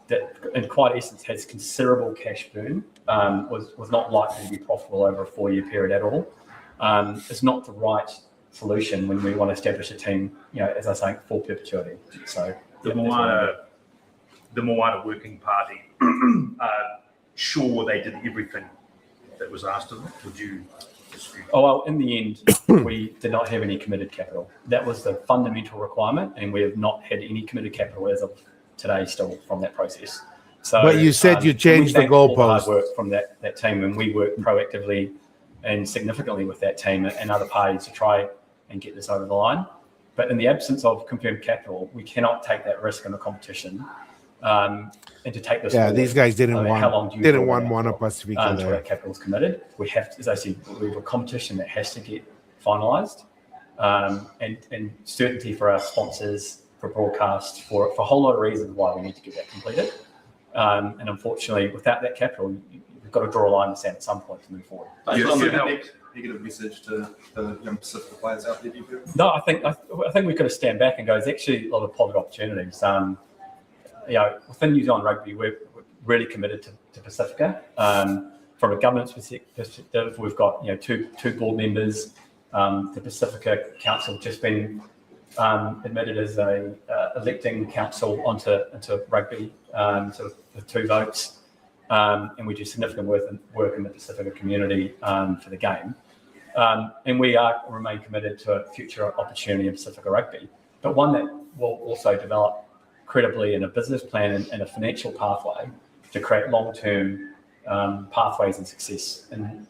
that in quite essence has considerable cash burn, was not likely to be profitable over a 4-year period at all. It's not the right solution when we want to establish a team, as I say, for perpetuity. So the Moana Working Party, sure they did everything that was asked of them. Would you dispute? Oh, well, in the end, we did not have any committed capital. That was the fundamental requirement, and we have not had any committed capital as of today still from that process. So, but you said you changed the goalpost. Work from that team, and we worked proactively and significantly with that team and other parties to try and get this over the line. But in the absence of confirmed capital, we cannot take that risk in the competition. And to take this forward, these guys didn't want Moana Pacifica until that capital is committed. We have to, as I said, we have a competition that has to get finalised, and certainty for our sponsors, for broadcast, for a whole lot of reasons why we need to get that completed. And unfortunately, without that capital, you've got to draw a line in the sand at some point to move forward. Negative message to the young Pacific players out there, do you feel? No, I think we've got to stand back and go, there's actually a lot of positive opportunities. Within New Zealand Rugby, we're really committed to Pacifica. From a governance perspective, we've got two board members. The Pacifica Council just been admitted as a electing council into rugby, sort of with 2 votes, and we do significant work in the Pacifica community for the game. And we remain committed to a future opportunity in Pacifica Rugby, but one that will also develop credibly in a business plan and a financial pathway to create long-term pathways and success in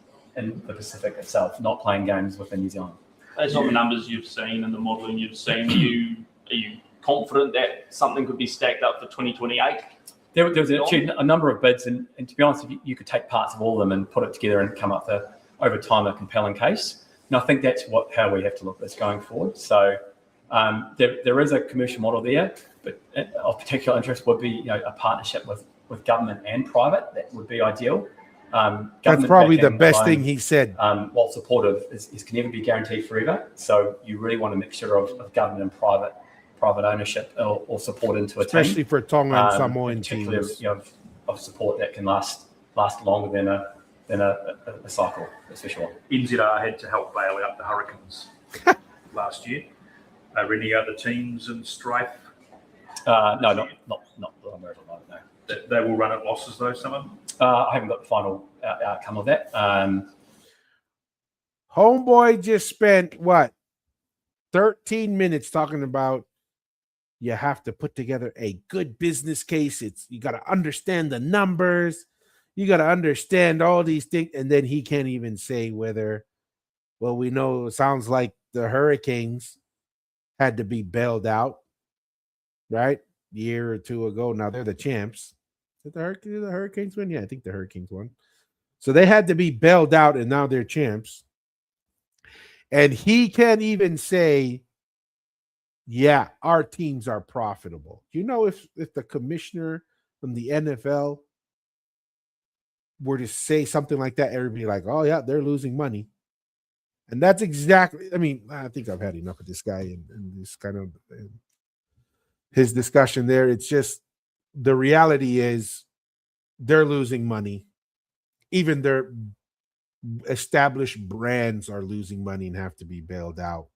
the Pacific itself, not playing games within New Zealand. Based on the numbers you've seen and the modelling you've seen, are you confident that something could be stacked up for 2028? There was actually a number of bids, and to be honest, you could take parts of all of them and put it together and come up with, over time, a compelling case. And I think that's how we have to look at this going forward. So there is a commercial model there, but of particular interest would be a partnership with government and private. That would be ideal. That's probably the best thing he said. While supportive, is can never be guaranteed forever. So you really want a mixture of government and private ownership or support into a team. Especially for Tonga and Samoan teams. Of support that can last longer than a cycle, especially. NZR had to help bail out the Hurricanes last year. Are any other teams in strife? No, not that I'm aware of, no. They will run at losses though, some of them? I haven't got the final outcome of that. Homeboy just spent what 13 minutes talking about you have to put together a good business case. You got to understand the numbers, you got to understand all these things, and then he can't even say whether. Well, we know it sounds like the Hurricanes had to be bailed out, right? A year or two ago. Now they're the champs. Did the Hurricanes win? Yeah, I think the Hurricanes won. So they had to be bailed out, and now they're champs. And he can't even say, yeah, our teams are profitable. You know, if the commissioner from the NFL were to say something like that, everybody like, oh, yeah, they're losing money. And that's exactly, I mean, I think I've had enough of this guy and this kind of his discussion there. It's just the reality is they're losing money. Even their established brands are losing money and have to be bailed out.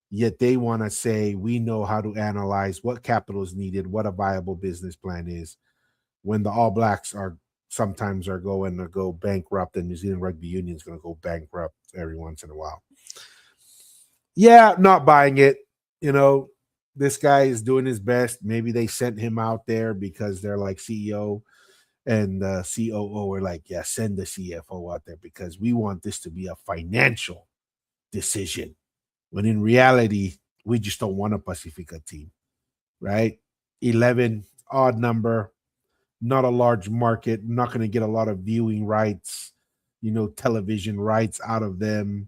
Yet they want to say, we know how to analyze what capital is needed, what a viable business plan is, when the All Blacks are sometimes are going to go bankrupt and New Zealand Rugby Union is going to go bankrupt every once in a while. Yeah, not buying it. You know, this guy is doing his best. Maybe they sent him out there because they're like CEO and the COO are like, yeah, send the CFO out there because we want this to be a financial decision. When in reality, we just don't want a Pacifica team, right? 11, odd number, not a large market, not going to get a lot of viewing rights, television rights out of them,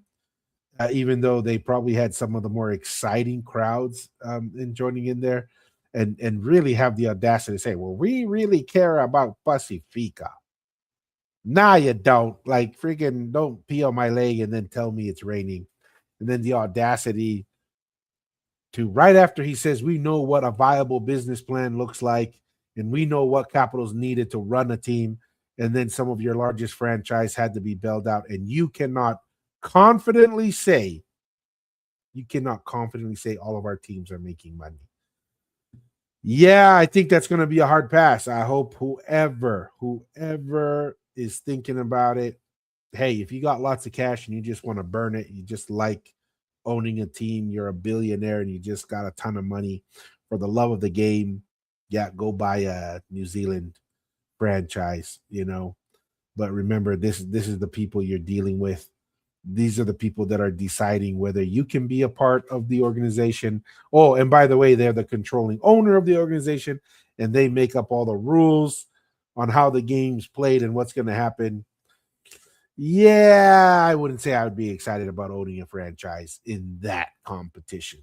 even though they probably had some of the more exciting crowds in joining in there and really have the audacity to say, well, we really care about Pacifica. Nah, you don't. Like, freaking don't pee on my leg and then tell me it's raining. And then the audacity to, right after he says, we know what a viable business plan looks like, and we know what capital is needed to run a team, and then some of your largest franchise had to be bailed out, and you cannot confidently say all of our teams are making money. Yeah, I think that's going to be a hard pass. I hope whoever is thinking about it, hey, if you got lots of cash and you just want to burn it, you just like owning a team, you're a billionaire and you just got a ton of money for the love of the game, yeah, go buy a New Zealand franchise, But remember, this is the people you're dealing with. These are the people that are deciding whether you can be a part of the organization. Oh, and by the way, they're the controlling owner of the organization, and they make up all the rules on how the game's played and what's going to happen. Yeah, I wouldn't say I would be excited about owning a franchise in that competition.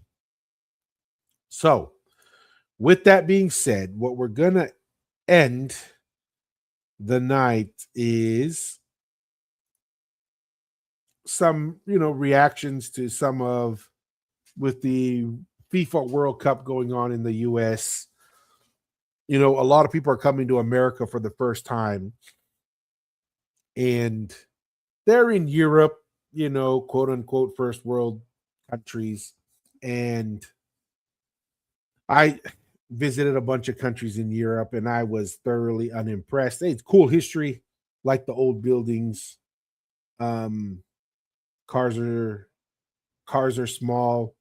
So, with that being said, what we're going to end the night is some, reactions to some of, with the FIFA World Cup going on in the US. A lot of people are coming to America for the first time, and they're in Europe, quote unquote, first world countries. And I visited a bunch of countries in Europe and I was thoroughly unimpressed. It's cool history, like the old buildings. Cars are small.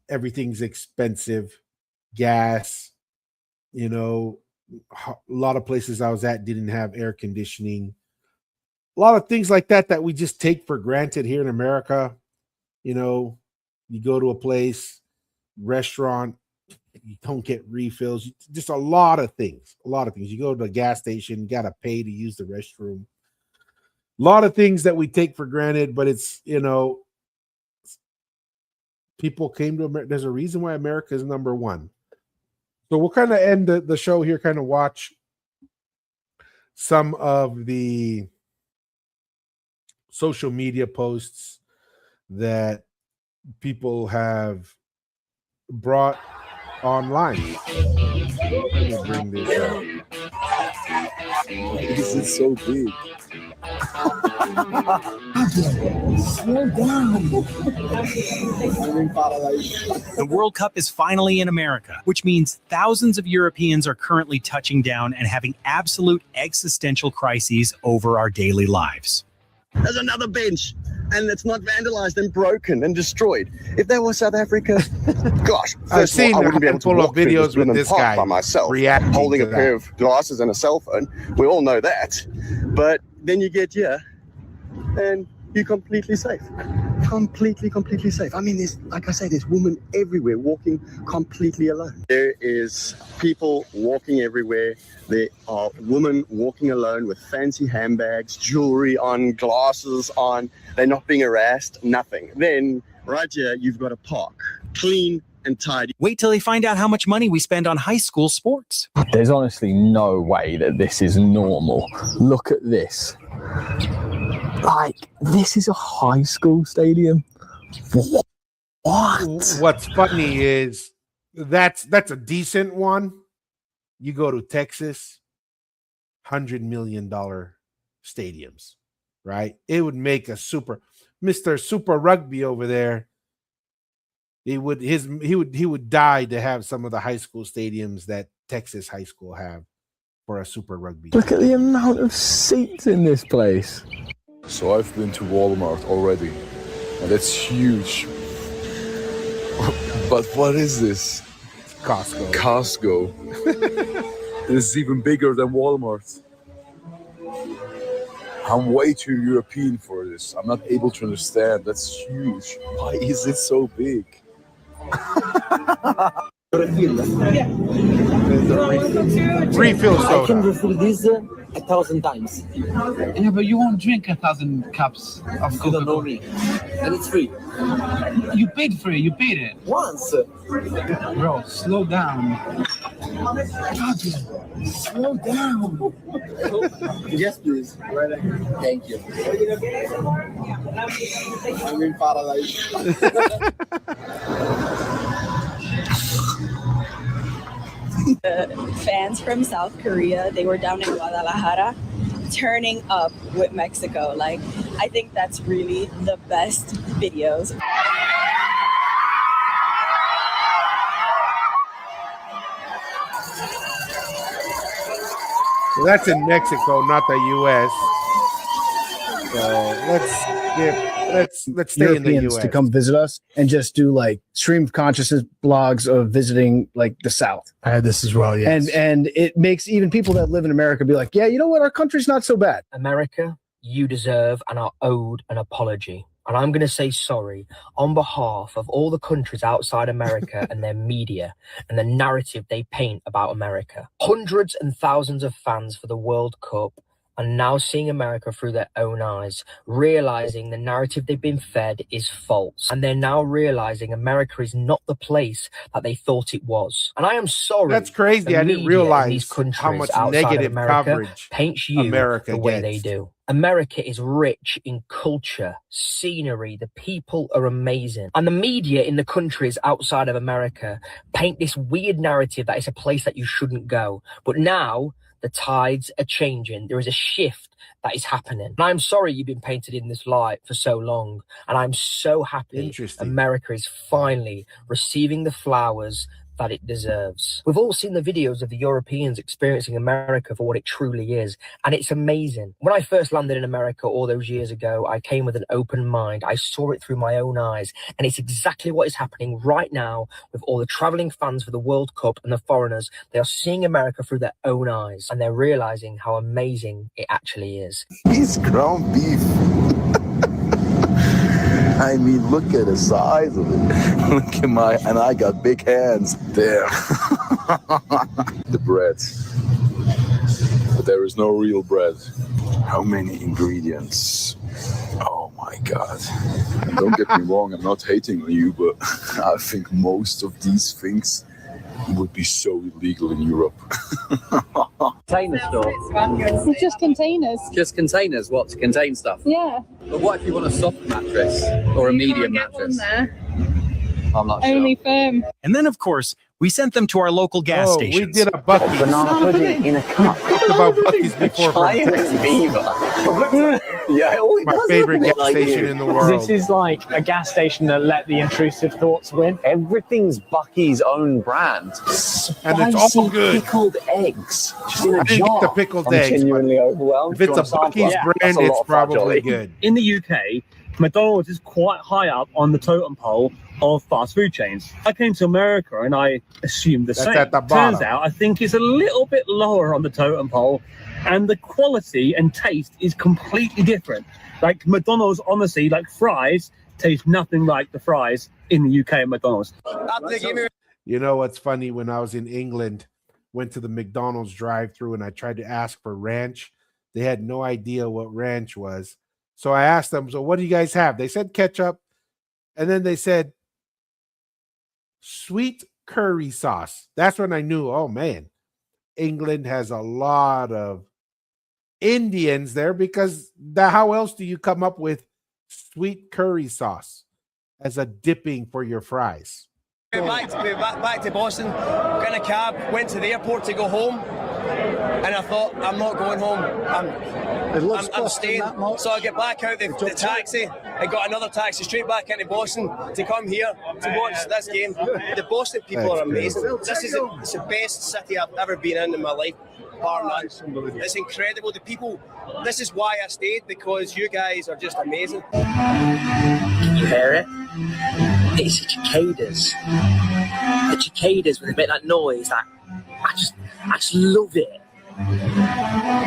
Everything's expensive. Gas, a lot of places I was at didn't have air conditioning. A lot of things like that we just take for granted here in America. You go to a place, restaurant, you don't get refills. Just a lot of things. You go to a gas station, you got to pay to use the restroom. A lot of things that we take for granted, but it's, people came to America. There's a reason why America is number one. So we'll kind of end the show here, kind of watch some of the social media posts that people have brought online. Let me bring this up. This is so big. Slow down. The World Cup is finally in America, which means thousands of Europeans are currently touching down and having absolute existential crises over our daily lives. There's another bench, and it's not vandalized and broken and destroyed. If that was South Africa, gosh, I've seen I wouldn't be able to walk through videos with this guy by myself, reacting holding to a pair of glasses and a cell phone. We all know that, but then you get here, and you're completely safe. Completely safe. I mean, there's, like I say, there's women everywhere walking completely alone. There is people walking everywhere. There are women walking alone with fancy handbags, jewelry on, glasses on. They're not being harassed, nothing. Then right here, you've got a park, clean and tidy. Wait till they find out how much money we spend on high school sports. There's honestly no way that this is normal. Look at this. Like, this is a high school stadium. What? What's funny is that's a decent one. You go to Texas, $100 million stadiums, right? It would make a Mr. Super Rugby over there. He would die to have some of the high school stadiums that Texas high school have for a Super Rugby. Look at the amount of seats in this place. So I've been to Walmart already, and that's huge. But what is this? Costco. This is even bigger than Walmart. I'm way too European for this. I'm not able to understand. That's huge. Why is it so big? Refill soda. I can refill this 1,000 times. Yeah, but you won't drink 1,000 cups of Coca-Cola. You don't know me. And it's free. You paid for it. You paid it. Once. Bro, slow down. Slow down. Yes, please. Thank you. I'm in paradise. Fans from South Korea, they were down in Guadalajara turning up with Mexico. Like, I think that's really the best videos. So that's in Mexico, not the U.S. So let's stay in the Europeans U.S. to come visit us and just do like stream of consciousness blogs of visiting like the South. I had this as well, yes. And it makes even people that live in America be like, yeah, you know what? Our country's not so bad. America, you deserve and are owed an apology. And I'm going to say sorry on behalf of all the countries outside America and their media and the narrative they paint about America. Hundreds and thousands of fans for the World Cup are now seeing America through their own eyes, realizing the narrative they've been fed is false. And they're now realizing America is not the place that they thought it was. And I am sorry. That's crazy. The I didn't media in realize these countries how much outside of negative America coverage paints you America the way gets. they do. America is rich in culture, scenery, the people are amazing. And the media in the countries outside of America paint this weird narrative that it's a place that you shouldn't go. But now the tides are changing. There is a shift that is happening. And I'm sorry you've been painted in this light for so long. And I'm so happy America is finally receiving the flowers that it deserves. We've all seen the videos of the Europeans experiencing America for what it truly is, and it's amazing. When I first landed in America all those years ago, I came with an open mind. I saw it through my own eyes, and it's exactly what is happening right now with all the traveling fans for the World Cup and the foreigners. They are seeing America through their own eyes, and they're realizing how amazing it actually is. It's ground beef. I mean, look at the size of it. Look at and I got big hands. There. The bread. But there is no real bread. How many ingredients? Oh my God. And don't get me wrong, I'm not hating on you, but I think most of these things would be so illegal in Europe. Container store. It's just containers. Just containers, what, to contain stuff? Yeah. But what if you want a soft mattress or a medium mattress? I'm not sure. Only firm. And then, of course, We sent them to our local gas We stations. did a Buc-ee's. Banana pudding in a cup. Talked about Buc-ee's before from Giant Texas. beaver. Yeah, all it My does favorite look a bit gas like station you. in the world. This is like a gas station that let the intrusive thoughts win. Everything's Bucky's own brand. And it's all Spicy good. pickled eggs. Just in a I didn't jar. get the pickled I'm eggs, but genuinely overwhelmed. if it's Do you a want sample? Buc-ee's Yeah, brand, that's a lot it's of fudge, probably Ollie. good. In the UK, McDonald's is quite high up on the totem pole of fast food chains. I came to America and I assumed the That's same. at the bottom. Turns out I think it's a little bit lower on the totem pole, and the quality and taste is completely different. Like McDonald's, honestly, like fries taste nothing like the fries in the UK at McDonald's. You know what's funny? When I was in England, went to the McDonald's drive-thru and I tried to ask for ranch. They had no idea what ranch was. So I asked them, so what do you guys have? They said ketchup. And then they said sweet curry sauce. That's when I knew, oh man, England has a lot of Indians there, because how else do you come up with sweet curry sauce as a dipping for your fries? Back to Boston, got in a cab, went to the airport to go home, and I thought, I'm not going home. I'm staying. So I get back out the taxi and got another taxi straight back into Boston to come here to watch this game. The Boston people That's are amazing. great. It's the best city I've ever been in my life, bar none. It's incredible. The people, this is why I stayed, because you guys are just amazing. Can you hear it? It's the cicadas. The cicadas with a bit of that noise. That I just love it.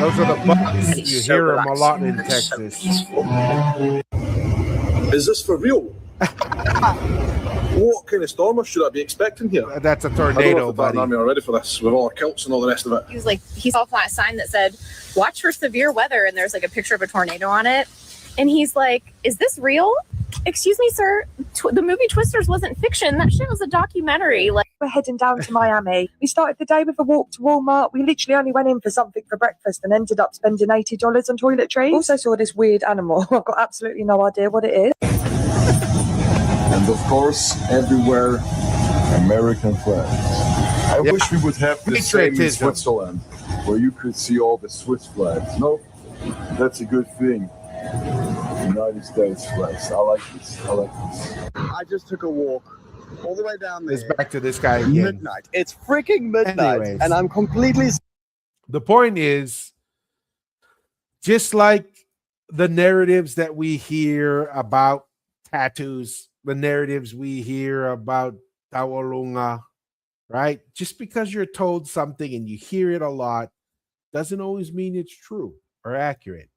Those are the bugs. And it's You so hear them a lot relaxing in and so Texas. peaceful. Is this for real? What kind of storm should I be expecting here? That's a I don't know tornado, if the Barton buddy. Army are ready for this with all our kilts and all the rest of it. He was like, he saw a flat sign that said, "Watch for severe weather," and there's like a picture of a tornado on it. And he's like, "Is this real? Excuse me, sir. The movie Twisters wasn't fiction. That shit was a documentary." Like, we're heading down to Miami. We started the day with a walk to Walmart. We literally only went in for something for breakfast and ended up spending $80 on toiletries. Also saw this weird animal. I've got absolutely no idea what it is. And of course, everywhere, American flags. I wish we would have the same in Patriotism. Switzerland, where you could see all the Swiss flags. No, that's a good thing. United States flags. I like this. I just took a walk all the way down there. It's back to this guy again. Midnight. It's freaking midnight. Anyways. And I'm completely... The point is, just like the narratives that we hear about tattoos, the narratives we hear about Tawalunga, right? Just because you're told something and you hear it a lot doesn't always mean it's true or accurate.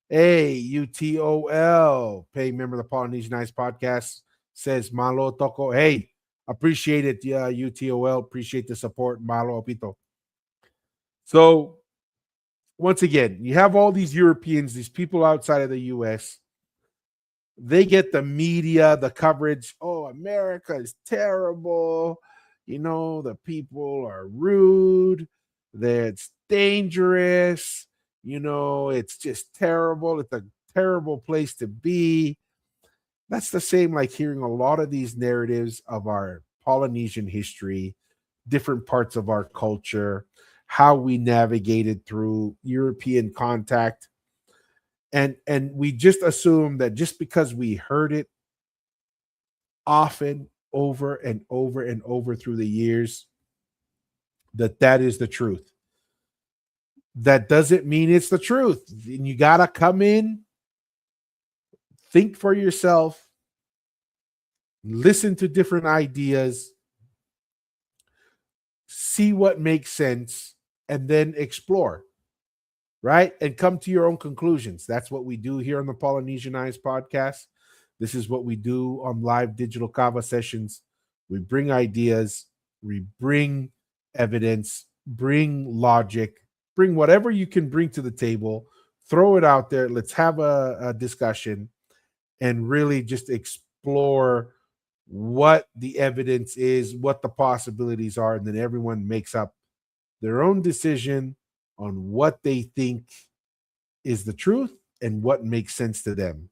Hey, UTOL, pay member of the Polynesian Ice Podcast, says Malo Toko. Hey, appreciate it, UTOL. Appreciate the support, Malo Opito. So, once again, you have all these Europeans, these people outside of the US. They get the media, the coverage. Oh, America is terrible. You know, the people are rude. It's dangerous. You know, it's just terrible. It's a terrible place to be. That's the same like hearing a lot of these narratives of our Polynesian history, different parts of our culture, how we navigated through European contact. And we just assume that just because we heard it often, over and over and over through the years, that is the truth. That doesn't mean it's the truth. And you got to come in, think for yourself, listen to different ideas, see what makes sense, and then explore, right? And come to your own conclusions. That's what we do here on the Polynesian Eyes podcast. This is what we do on live digital kava sessions. We bring ideas, we bring evidence, bring logic, bring whatever you can bring to the table, throw it out there. Let's have a discussion and really just explore what the evidence is, what the possibilities are, and then everyone makes up their own decision on what they think is the truth and what makes sense to them.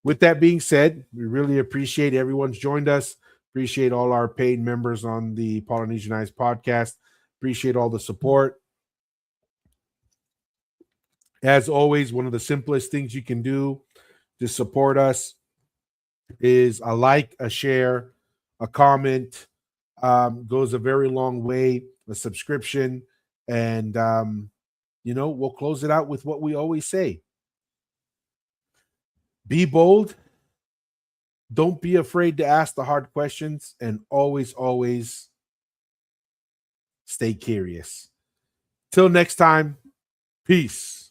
With that being said, we really appreciate everyone's joined us. Appreciate all our paid members on the Polynesian Eyes podcast. Appreciate all the support. As always, one of the simplest things you can do to support us is a like, a share, a comment. Goes a very long way. A subscription, and we'll close it out with what we always say: be bold. Don't be afraid to ask the hard questions, and always, always stay curious. Till next time, peace.